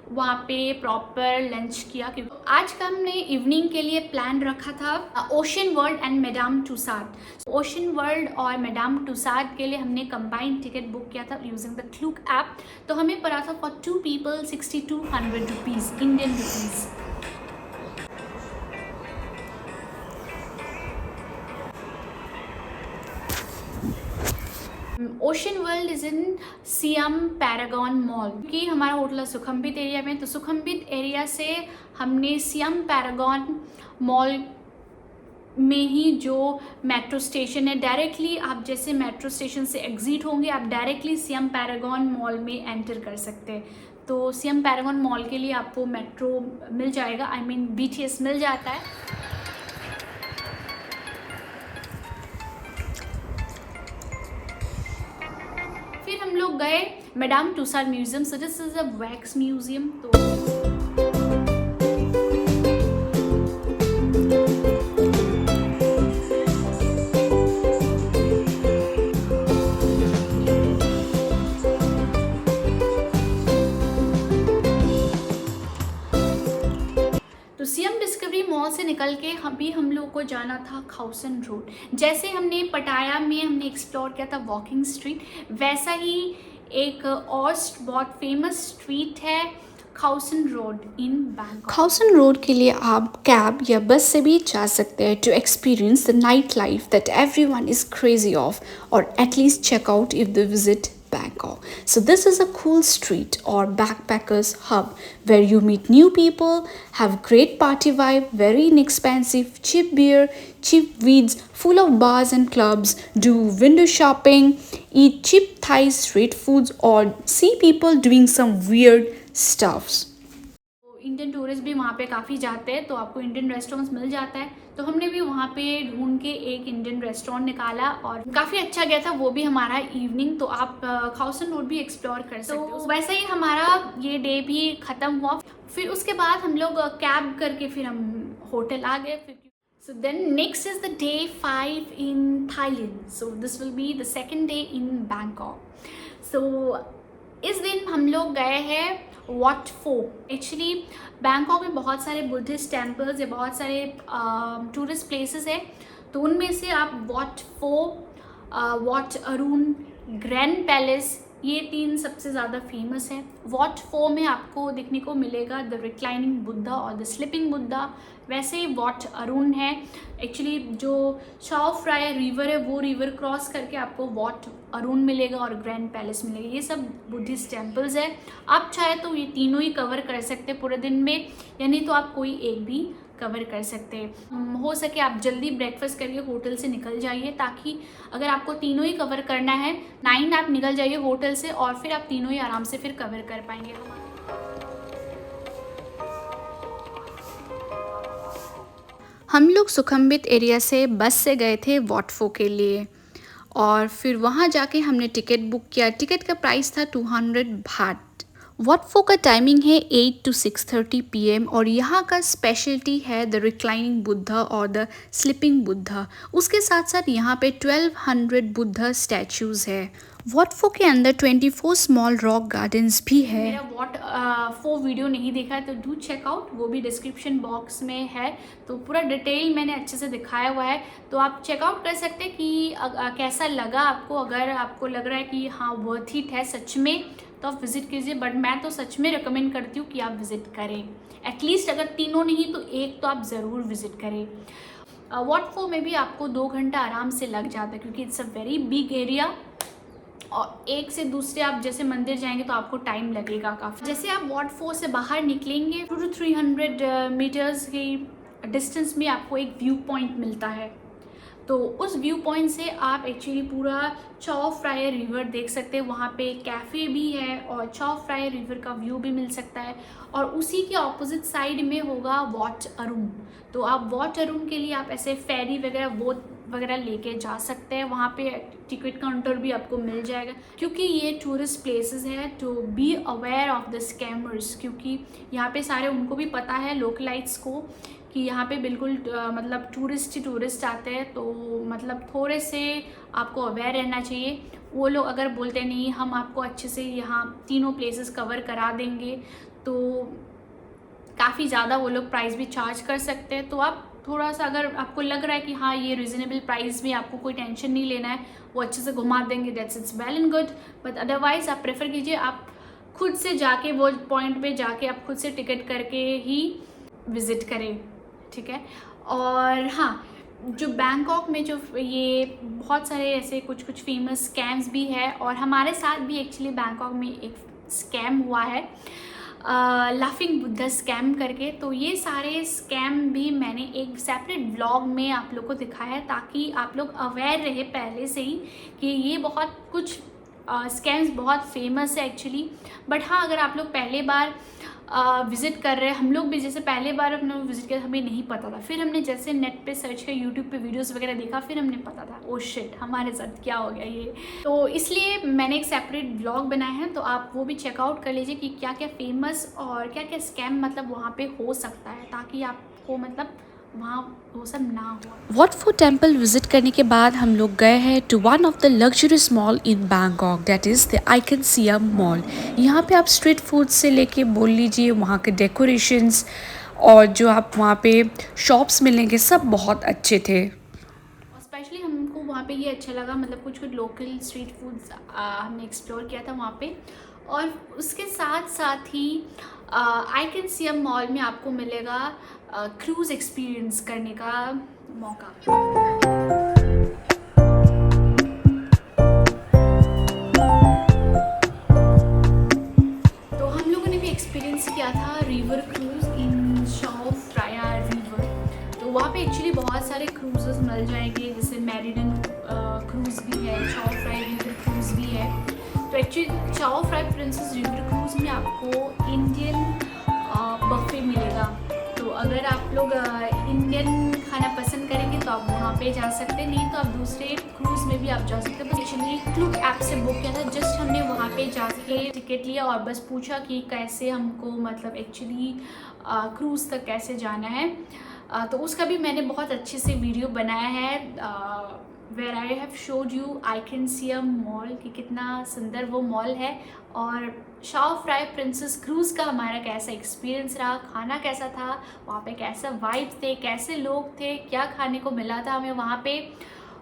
वहाँ पे प्रॉपर लंच किया। क्योंकि आज का हमने इवनिंग के लिए प्लान रखा था ocean world and Madame Tussauds. Ocean world और मैडम टूसाड के लिए हमने कंबाइंड टिकट बुक किया था यूजिंग द क्लूक ऐप। तो हमें पड़ा था for 2 people 6200 rupees, Indian rupees. Ocean world is in Siem Paragon mall. क्योंकि हमारा होटल सुखमवित एरिया में, तो सुखमवित एरिया से हमने सियम पैरागॉन मॉल में ही जो मेट्रो स्टेशन है, डायरेक्टली आप जैसे मेट्रो स्टेशन से एग्जिट होंगे, आप डायरेक्टली सियम पैरागॉन मॉल में एंटर कर सकते हैं। तो सियम पैरागॉन मॉल के लिए आपको मेट्रो मिल जाएगा, I mean BTS मिल जाता है। फिर हम लोग गए Madame Tussauds museum. So this is a wax museum. तो निकल के हम लोगों को जाना था खाउसन रोड। जैसे हमने पटाया में हमने एक्सप्लोर किया था वॉकिंग स्ट्रीट, वैसा ही एक और बहुत फेमस स्ट्रीट है खाउसन रोड इन बैंकॉक। खाउसन रोड के लिए आप कैब या बस से भी जा सकते हैं to experience the night life that everyone is crazy of, और at least check out if they visit Bangkok. So this is a cool street or backpackers hub where you meet new people, have great party vibe, very inexpensive, cheap beer, cheap weeds, full of bars and clubs, do window shopping, eat cheap Thai street foods, or see people doing some weird stuffs. Indian tourist भी वहाँ पे काफ़ी जाते हैं, तो आपको Indian restaurants मिल जाता है। तो हमने भी वहाँ पे ढूंढ के एक इंडियन रेस्टोरेंट निकाला और काफ़ी अच्छा गया था वो भी हमारा इवनिंग। तो आप खाउसन रोड भी एक्सप्लोर कर सकते हो। तो वैसे ही हमारा ये डे भी ख़त्म हुआ। फिर उसके बाद हम लोग कैब करके फिर हम होटल आ गए। So then next is the day 5 in Thailand. So this will be the second day in Bangkok. So इस दिन हम लोग गए हैं वॉट फो। एक्चुअली बैंकॉक में बहुत सारे बुद्धिस्ट टेम्पल्स या बहुत सारे टूरिस्ट प्लेसेस है, तो उनमें से आप Wat Pho, Wat Arun, Grand Palace, ये 3 सबसे ज़्यादा फेमस है। वॉट फो में आपको देखने को मिलेगा द रिक्लाइनिंग बुद्धा और द स्लिपिंग बुद्धा। वैसे ही वॉट अरुण है, एक्चुअली जो चाओ फ्राई रिवर है वो रिवर क्रॉस करके आपको वॉट अरुण मिलेगा और ग्रैंड पैलेस मिलेगा। ये सब बुद्धिस्ट टेम्पल्स है। आप चाहे तो ये तीनों ही कवर कर सकते हैं पूरे दिन में, यानी तो आप कोई एक भी कवर कर सकते हैं। हो सके आप जल्दी ब्रेकफास्ट करके होटल से निकल जाइए, ताकि अगर आपको तीनों ही कवर करना है 9 आप निकल जाइए होटल से और फिर आप तीनों ही आराम से फिर कवर कर पाएंगे। हम लोग सुखमवित एरिया से बस से गए थे वॉट फो के लिए, और फिर वहाँ जाके हमने टिकट बुक किया। टिकट का प्राइस था 200 बाट। वॉट फो का टाइमिंग है 8 to 6:30 PM, और यहाँ का स्पेशलिटी है द रिक्लाइनिंग बुद्धा और द स्लिपिंग बुद्धा। उसके साथ साथ यहाँ पे 1200 बुद्धा स्टैचूज़ है। वॉट फो के अंदर 24 स्मॉल रॉक गार्डन्स भी है। मेरा वॉट फो वीडियो नहीं देखा है तो डू चेक आउट, वो भी डिस्क्रिप्शन बॉक्स में है। तो पूरा डिटेल मैंने अच्छे से दिखाया हुआ है, तो आप चेकआउट कर सकते हैं कि कैसा लगा आपको। अगर आपको लग रहा है कि हाँ वर्थ इट है सच में, तो आप विज़िट कीजिए। बट मैं तो सच में रिकमेंड करती हूँ कि आप विज़िट करें। एटलीस्ट अगर तीनों नहीं तो एक तो आप ज़रूर विज़िट करें। वॉट फो में भी आपको 2 घंटा आराम से लग जाता है, क्योंकि it's a very big area, और एक से दूसरे आप जैसे मंदिर जाएंगे तो आपको टाइम लगेगा काफ़ी। जैसे आप वॉट फो से बाहर निकलेंगे 200 to 300 मीटर्स की डिस्टेंस में आपको एक व्यू पॉइंट मिलता है। तो उस व्यू पॉइंट से आप एक्चुअली पूरा चाओ फ्राई रिवर देख सकते हैं। वहाँ पे कैफ़े भी है और चाओ फ्राई रिवर का व्यू भी मिल सकता है, और उसी के ऑपोजिट साइड में होगा वॉट अरुण। तो आप वॉट अरुण के लिए आप ऐसे फेरी वगैरह बोट वगैरह लेके जा सकते हैं। वहाँ पे टिकट काउंटर भी आपको मिल जाएगा, क्योंकि ये टूरिस्ट प्लेसेस है। To be aware of the scammers, क्योंकि यहाँ पे सारे उनको भी पता है लोकलाइट्स को कि यहाँ पे बिल्कुल मतलब टूरिस्ट ही टूरिस्ट आते हैं। तो मतलब थोड़े से आपको अवेयर रहना चाहिए। वो लोग अगर बोलते नहीं हम आपको अच्छे से यहाँ तीनों प्लेसेस कवर करा देंगे, तो काफ़ी ज़्यादा वो लोग प्राइस भी चार्ज कर सकते हैं। तो आप थोड़ा सा अगर आपको लग रहा है कि हाँ ये रिजनेबल प्राइस में आपको कोई टेंशन नहीं लेना है, वो अच्छे से घुमा देंगे, that's it's well and good. But otherwise आप प्रेफर कीजिए आप खुद से जाके वो पॉइंट पे जाके आप खुद से टिकट करके ही विज़िट करें, ठीक है। और हाँ, जो बैंकॉक में जो ये बहुत सारे ऐसे कुछ फेमस स्कैम्स भी है, और हमारे साथ भी एक्चुअली बैंकॉक में एक स्कैम हुआ है लाफिंग बुद्धा स्कैम करके। तो ये सारे स्कैम भी मैंने एक सेपरेट व्लॉग में आप लोग को दिखाया है, ताकि आप लोग अवेयर रहे पहले से ही कि ये बहुत कुछ स्कैम्स बहुत फेमस है एक्चुअली। बट हाँ, अगर आप लोग पहले बार विज़िट कर रहे हैं, हम लोग भी जैसे पहले बार अपने विज़िट किया हमें नहीं पता था, फिर हमने जैसे नेट पे सर्च किया, यूट्यूब पे वीडियोस वगैरह देखा, फिर हमने पता था ओ शिट हमारे साथ क्या हो गया ये। तो इसलिए मैंने एक सेपरेट ब्लॉग बनाया है, तो आप वो भी चेकआउट कर लीजिए कि क्या क्या फेमस और क्या क्या स्कैम मतलब वहाँ पे हो सकता है, ताकि आपको मतलब वहाँ वो सब ना हो। वॉट फो टेम्पल विजिट करने के बाद हम लोग गए हैं to one of the luxurious mall in Bangkok, that is the Icon Siam mall. यहाँ पे आप स्ट्रीट फूड से लेके बोल लीजिए वहाँ के डेकोरेशंस और जो आप वहाँ पे शॉप्स मिलेंगे सब बहुत अच्छे थे। और स्पेशली हमको वहाँ पे ये अच्छा लगा, मतलब कुछ कुछ लोकल स्ट्रीट फूड्स हमने एक्सप्लोर किया था वहाँ पे। और उसके साथ साथ ही आइकॉनिक मॉल में आपको मिलेगा क्रूज़ एक्सपीरियंस करने का मौका। तो हम लोगों ने भी एक्सपीरियंस किया था रिवर क्रूज़ इन शाओ फ्राया रिवर। तो वहाँ पे एक्चुअली बहुत सारे क्रूजेस मिल जाएंगे, जैसे मैरिडन क्रूज़ भी है, चाओ फ्राई रिवर क्रूज़ भी है। तो एक्चुअली चाओ फ्राई प्रिंसेस रिवर क्रूज़ में आपको इंडियन बफे मिलेगा। तो अगर आप लोग इंडियन खाना पसंद करेंगे तो आप वहाँ पे जा सकते हैं, नहीं तो आप दूसरे क्रूज़ में भी आप जा सकते हैं। तो एक्चुअली क्लूक ऐप से बुक किया था, जस्ट हमने वहाँ पे जाके टिकट लिया और बस पूछा कि कैसे हमको मतलब एक्चुअली क्रूज़ तक कैसे जाना है। तो उसका भी मैंने बहुत अच्छे से वीडियो बनाया है, where I have showed you iconic mall कि कितना सुंदर वो मॉल है, और शाओ फ्राई प्रिंसेस क्रूज़ का हमारा कैसा एक्सपीरियंस रहा, खाना कैसा था वहाँ पे, कैसा वाइब थे, कैसे लोग थे, क्या खाने को मिला था हमें वहाँ पे,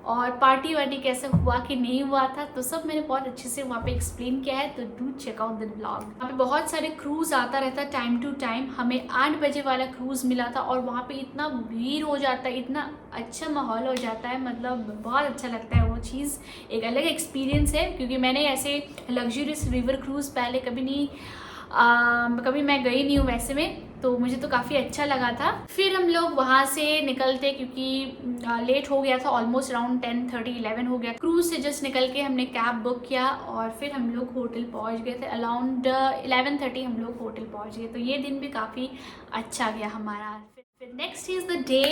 और पार्टी वार्टी कैसे हुआ कि नहीं हुआ था, तो सब मैंने बहुत अच्छे से वहाँ पे एक्सप्लेन किया है। तो do check out the blog. वहाँ पे बहुत सारे क्रूज़ आता रहता है टाइम टू टाइम। हमें 8 बजे वाला क्रूज़ मिला था और वहाँ पे इतना भीड़ हो जाता है, इतना अच्छा माहौल हो जाता है, मतलब बहुत अच्छा लगता है वो चीज़। एक अलग एक्सपीरियंस है, क्योंकि मैंने ऐसे लग्जरियस रिवर क्रूज़ पहले कभी मैं गई नहीं हूँ वैसे में, तो मुझे तो काफ़ी अच्छा लगा था। फिर हम लोग वहाँ से निकलते, क्योंकि लेट हो गया था, ऑलमोस्ट अराउंड 10:30 11 हो गया। क्रूज़ से जस्ट निकल के हमने कैब बुक किया और फिर हम लोग होटल पहुँच गए थे। अराउंड 11:30 हम लोग होटल पहुँच गए। तो ये दिन भी काफ़ी अच्छा गया हमारा। फिर next is the day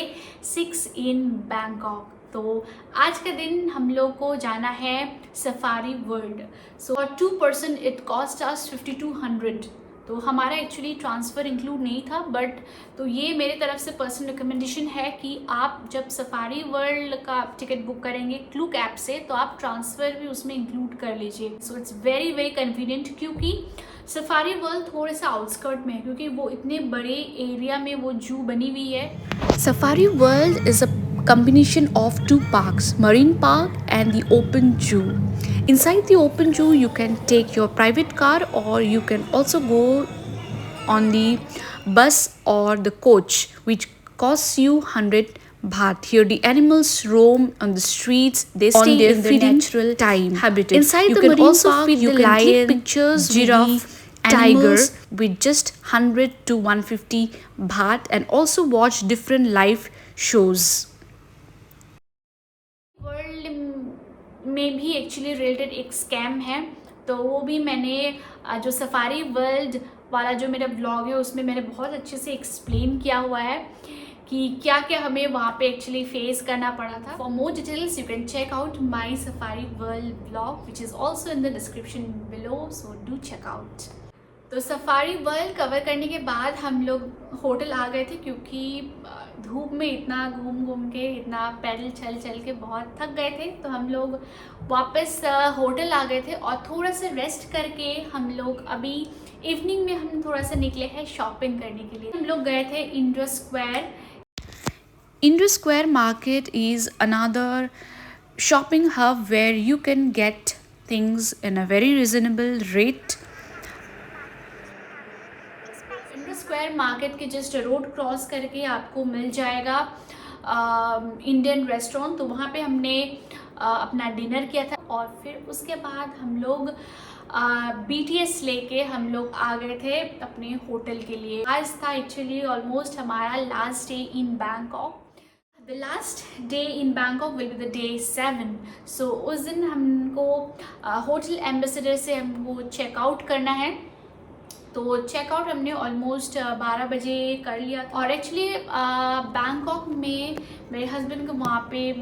6 in Bangkok. तो आज का दिन हम लोग को जाना है safari world. So for 2 person it cost us 5200। तो हमारा एक्चुअली ट्रांसफ़र इंक्लूड नहीं था, बट तो ये मेरे तरफ से पर्सनल रिकमेंडेशन है कि आप जब सफारी वर्ल्ड का टिकट बुक करेंगे क्लूक ऐप से, तो आप ट्रांसफ़र भी उसमें इंक्लूड कर लीजिए। So it's very very convenient, क्योंकि सफारी वर्ल्ड थोड़े सा आउटस्कर्ट में है, क्योंकि वो इतने बड़े एरिया में वो जू बनी हुई है। Safari World is a combination of 2 parks, Marine Park and the Open Zoo. Inside the Open Zoo, you can take your private car or you can also go on the bus or the coach, which costs you 100 baht. Here the animals roam on the streets. They stay in their natural time habitat. Inside you the can Marine also Park, feed you the can click pictures, giraffe, tiger with just 100 to 150 baht, and also watch different live shows. World में भी actually related एक scam है, तो वो भी मैंने जो safari world वाला जो मेरा ब्लॉग है उसमें मैंने बहुत अच्छे से एक्सप्लेन किया हुआ है कि क्या क्या हमें वहाँ पे एक्चुअली फेस करना पड़ा था। For more details you can check out my Safari World blog which is also in the description below, so do check out. तो सफारी वर्ल्ड कवर करने के बाद हम लोग होटल आ गए थे, क्योंकि धूप में इतना घूम के, इतना पैदल चल के बहुत थक गए थे। तो हम लोग वापस होटल आ गए थे और थोड़ा सा रेस्ट करके हम लोग अभी इवनिंग में हम थोड़ा सा निकले हैं शॉपिंग करने के लिए। हम लोग गए थे Indo square. Indus Square Market is another shopping hub where you can get things in a very reasonable rate. Indo square market के जस्ट रोड क्रॉस करके आपको मिल जाएगा इंडियन रेस्टोरेंट। तो वहाँ पे हमने अपना डिनर किया था और फिर उसके बाद हम लोग BTS लेके हम लोग आ गए थे अपने होटल के लिए। आज था एक्चुअली ऑलमोस्ट हमारा last day in Bangkok. The last day in Bangkok will be the day 7। सो उस दिन हमको होटल एम्बेसडर से हमको चेकआउट करना है। तो चेकआउट हमने ऑलमोस्ट 12 बजे कर लिया था। और एक्चुअली बैंकॉक में मेरे हस्बैंड को वहाँ पे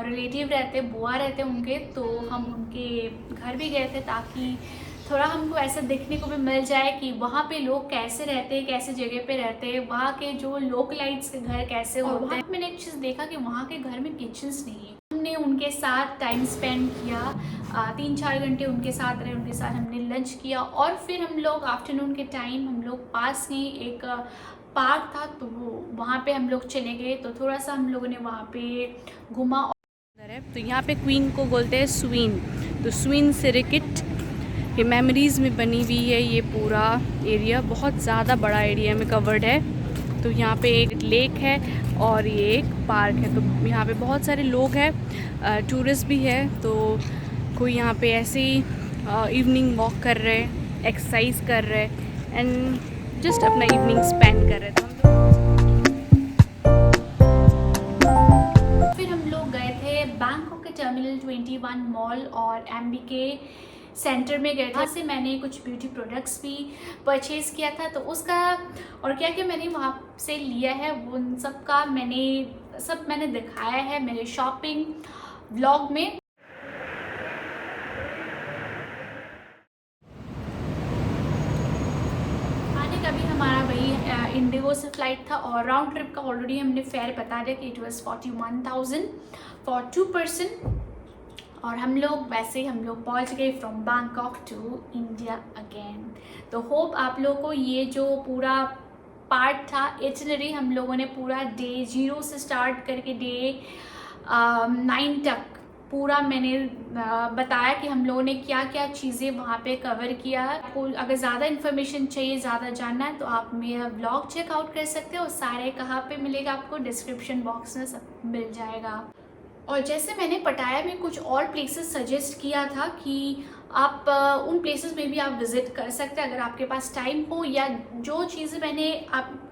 रिलेटिव रहते, बुआ रहते उनके, तो हम उनके घर भी गए थे ताकि थोड़ा हमको ऐसा देखने को भी मिल जाए कि वहाँ पे लोग कैसे रहते हैं, कैसे जगह पे रहते हैं, वहाँ के जो लोकलाइट्स के घर कैसे होते हैं। मैंने एक चीज़ देखा कि वहाँ के घर में किचन्स नहीं है। हमने उनके साथ टाइम स्पेंड किया, 3-4 घंटे उनके साथ रहे, उनके साथ हमने लंच किया और फिर हम लोग आफ्टरनून के टाइम हम लोग पास में एक पार्क था, तो वहाँ पे हम लोग चले गए। तो थोड़ा सा हम लोगों ने वहाँ पे घूमा। तो यहाँ पे क्वीन को बोलते हैं स्वीन, तो स्वीन सिरकिट ये मेमोरीज़ में बनी हुई है। ये पूरा एरिया बहुत ज़्यादा बड़ा एरिया में कवर्ड है। तो यहाँ पे एक लेक है और ये एक पार्क है। तो यहाँ पे बहुत सारे लोग हैं, टूरिस्ट भी है। तो कोई यहाँ पे ऐसे ही इवनिंग वॉक कर रहे, एक्सरसाइज कर रहे एंड जस्ट अपना इवनिंग स्पेंड कर रहे। तो फिर हम लोग गए थे बैंकॉक के टर्मिनल 21 मॉल और MBK सेंटर में गए थे। वहाँ से मैंने कुछ ब्यूटी प्रोडक्ट्स भी परचेज़ किया था। तो उसका और क्या क्या मैंने वहाँ से लिया है वो उन सब का मैंने दिखाया है मेरे शॉपिंग व्लॉग में। आने का भी हमारा वही इंडिगो से फ्लाइट था और राउंड ट्रिप का ऑलरेडी हमने फेयर बता दिया कि इट वाज 41,000 फॉर 2 पर्सन। और हम लोग पहुंच गए from Bangkok to India again. तो होप आप लोगों को ये जो पूरा पार्ट था इटिनरी, हम लोगों ने पूरा डे 0 से स्टार्ट करके डे 9 तक पूरा मैंने बताया कि हम लोगों ने क्या क्या चीज़ें वहाँ पे कवर किया है। आपको अगर ज़्यादा इन्फॉर्मेशन चाहिए, ज़्यादा जानना है तो आप मेरा ब्लॉग चेकआउट कर सकते हो। सारे कहाँ पे मिलेगा आपको, डिस्क्रिप्शन बॉक्स में सब मिल जाएगा। और जैसे मैंने पटाया में कुछ और प्लेसेस सजेस्ट किया था कि आप उन प्लेसेस में भी आप विज़िट कर सकते हैं अगर आपके पास टाइम हो, या जो चीज़ें मैंने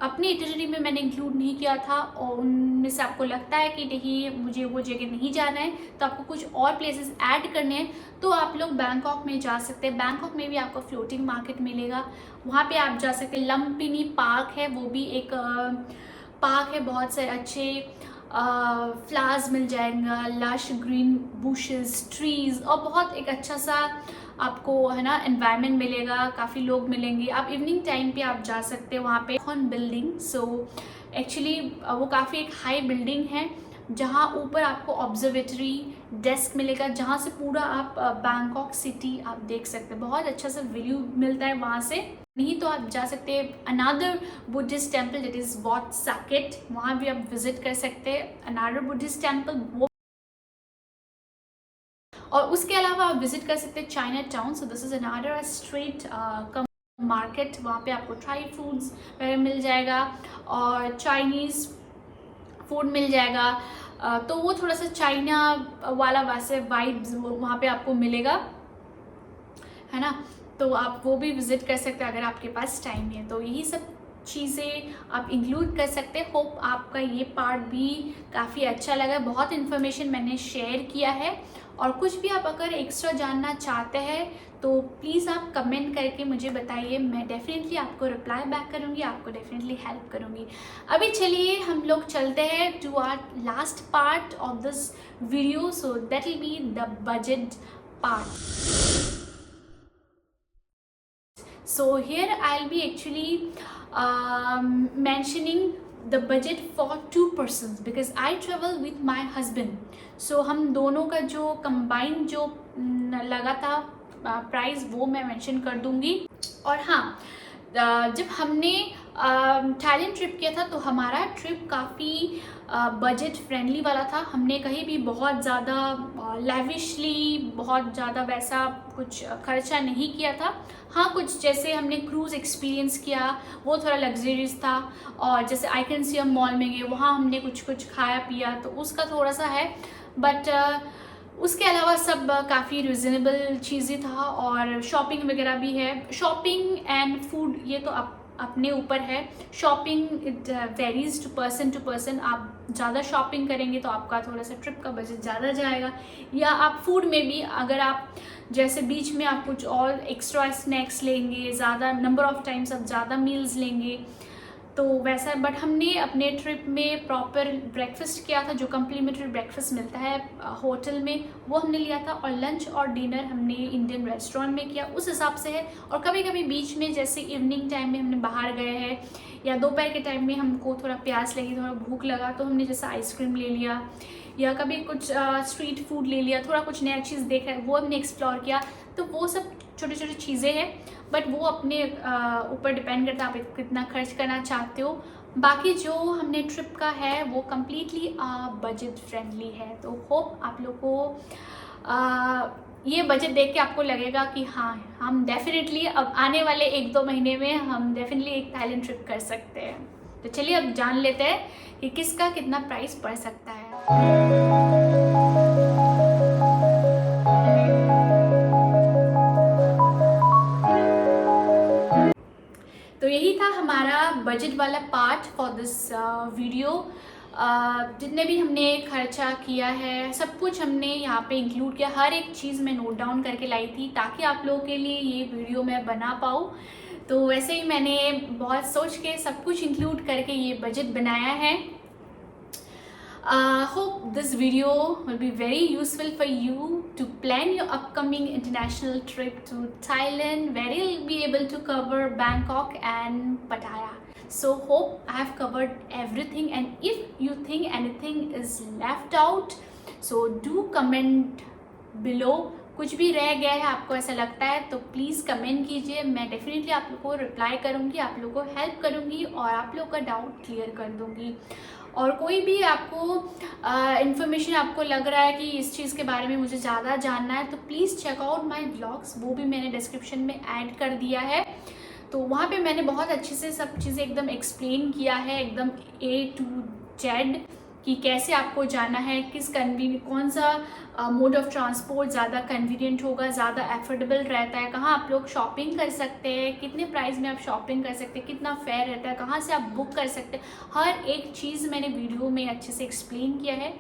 अपनी इटिनरी में मैंने इंक्लूड नहीं किया था और उनमें से आपको लगता है कि नहीं मुझे वो जगह नहीं जाना है, तो आपको कुछ और प्लेसेस ऐड करने हैं, तो आप लोग बैंकॉक में जा सकते हैं। बैंकॉक में भी आपको फ्लोटिंग मार्केट मिलेगा, वहाँ पे आप जा सकते हैं। लम्पिनी पार्क है, वो भी एक पार्क है, बहुत से अच्छे फ्लावर्स मिल जाएगा, लश ग्रीन बुशेस, ट्रीज़ और बहुत एक अच्छा सा आपको है ना एनवायरनमेंट मिलेगा, काफ़ी लोग मिलेंगे। आप इवनिंग टाइम पे आप जा सकते हैं वहाँ पे बिल्डिंग। सो एक्चुअली वो काफ़ी एक हाई बिल्डिंग है जहाँ ऊपर आपको ऑब्जर्वेटरी डेस्क मिलेगा, जहाँ से पूरा आप बैंकॉक सिटी आप देख सकते हैं। बहुत अच्छा सा व्यू मिलता है वहाँ से। नहीं तो आप जा सकते हैं another Buddhist temple that is Wat Saket, वहाँ भी आप विजिट कर सकते हैं अनादर बुद्धिस्ट टेम्पल वो। और उसके अलावा आप विजिट कर सकते हैं China town. So this is another street market, वहाँ पे आपको ट्राई फूड्स वगैरह मिल जाएगा और चाइनीज़ फूड मिल जाएगा। तो वो थोड़ा सा चाइना वाला वैसे वाइब्स वहाँ पे आपको मिलेगा, है ना। तो आप वो भी विज़िट कर सकते हैं अगर आपके पास टाइम है। तो यही सब चीज़ें आप इंक्लूड कर सकते हैं। होप आपका ये पार्ट भी काफ़ी अच्छा लगा। बहुत इन्फॉर्मेशन मैंने शेयर किया है और कुछ भी आप अगर एक्स्ट्रा जानना चाहते हैं तो प्लीज़ आप कमेंट करके मुझे बताइए, मैं डेफिनेटली आपको रिप्लाई बैक करूँगी, आपको डेफिनेटली हेल्प करूँगी। अभी चलिए हम लोग चलते हैं to our last part of this video. So that will be the budget part. So here I'll be actually mentioning the budget for 2 persons because I travel with my husband. So हम दोनों का जो combined जो लगा था price वो मैं mention कर दूंगी। और हाँ, जब हमने थाईलैंड ट्रिप किया था तो हमारा ट्रिप काफ़ी बजट फ्रेंडली वाला था। हमने कहीं भी बहुत ज़्यादा लैविशली बहुत ज़्यादा वैसा कुछ खर्चा नहीं किया था। हाँ, कुछ जैसे हमने क्रूज़ एक्सपीरियंस किया वो थोड़ा लग्जरियस था, और जैसे आइकन सियम मॉल में गए वहाँ हमने कुछ खाया पिया तो उसका थोड़ा सा है, बट उसके अलावा सब काफ़ी रिजनेबल चीज़ें था। और शॉपिंग वगैरह भी है, शॉपिंग एंड फूड ये तो अपने ऊपर है। Shopping it varies to person. आप ज़्यादा शॉपिंग करेंगे तो आपका थोड़ा सा ट्रिप का बजट ज़्यादा जाएगा, या आप फूड में भी अगर आप जैसे बीच में आप कुछ और एक्स्ट्रा स्नैक्स लेंगे, ज़्यादा नंबर ऑफ़ टाइम्स आप ज़्यादा मील्स लेंगे तो वैसा। बट हमने अपने ट्रिप में प्रॉपर ब्रेकफास्ट किया था, जो कम्प्लीमेंट्री ब्रेकफास्ट मिलता है होटल में वो हमने लिया था, और लंच और डिनर हमने इंडियन रेस्टोरेंट में किया, उस हिसाब से है। और कभी कभी बीच में जैसे इवनिंग टाइम में हमने बाहर गए हैं या दोपहर के टाइम में हमको थोड़ा प्यास लगी, थोड़ा भूख लगा तो हमने जैसे आइसक्रीम ले लिया या कभी कुछ स्ट्रीट फूड ले लिया, थोड़ा कुछ नया चीज़ देखा वो हमने एक्सप्लोर किया। तो वो सब छोटी छोटी चीज़ें हैं, बट वो अपने ऊपर डिपेंड करता है आप कितना खर्च करना चाहते हो। बाकी जो हमने ट्रिप का है वो कम्प्लीटली बजट फ्रेंडली है। तो होप आप लोग को ये बजट देख के आपको लगेगा कि हाँ, हम डेफिनेटली अब आने वाले 1-2 महीने में हम डेफिनेटली एक थाईलैंड ट्रिप कर सकते हैं। तो चलिए अब जान लेते हैं कि किसका कितना प्राइस पड़ सकता है। तो यही था हमारा बजट वाला पार्ट फॉर दिस वीडियो। जितने भी हमने खर्चा किया है सब कुछ हमने यहाँ पे इंक्लूड किया, हर एक चीज़ मैं नोट डाउन करके लाई थी ताकि आप लोगों के लिए ये वीडियो मैं बना पाऊँ। तो वैसे ही मैंने बहुत सोच के सब कुछ इंक्लूड करके ये बजट बनाया है। Hope this video will be very useful for you to plan your upcoming international trip to Thailand, where you'll be able to cover Bangkok and Pattaya. So hope I have covered everything, and if you think anything is left out, so do comment below. कुछ भी रह गया है आपको ऐसा लगता है तो प्लीज़ कमेंट कीजिए, मैं डेफिनेटली आप लोग को रिप्लाई करूँगी, आप लोग को हेल्प करूँगी और आप लोग का डाउट क्लियर कर दूँगी। और कोई भी आपको इन्फॉर्मेशन आपको लग रहा है कि इस चीज़ के बारे में मुझे ज़्यादा जानना है तो please check out my blogs, वो भी मैंने डिस्क्रिप्शन में ऐड कर दिया है। तो वहाँ पे मैंने बहुत अच्छे से सब चीज़ें एकदम एक्सप्लेन किया है, एकदम A to Z, कि कैसे आपको जाना है, किस कौन सा मोड ऑफ ट्रांसपोर्ट ज़्यादा कन्वीनियंट होगा, ज़्यादा एफोर्डेबल रहता है, कहाँ आप लोग शॉपिंग कर सकते हैं, कितने प्राइस में आप शॉपिंग कर सकते हैं, कितना फेयर रहता है, कहाँ से आप बुक कर सकते हैं, हर एक चीज़ मैंने वीडियो में अच्छे से एक्सप्लेन किया है।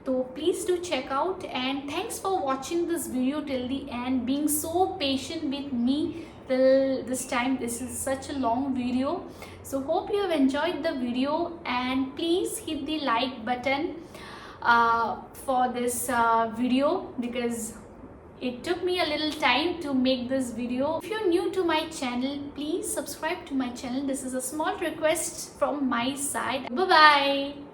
तो please do check out and thanks for watching this video till the end, being so patient with me till this time. This is such a long video, so hope you have enjoyed the video and please hit the like button for this video because it took me a little time to make this video. If you're new to my channel, please subscribe to my channel. This is a small request from my side. Bye bye.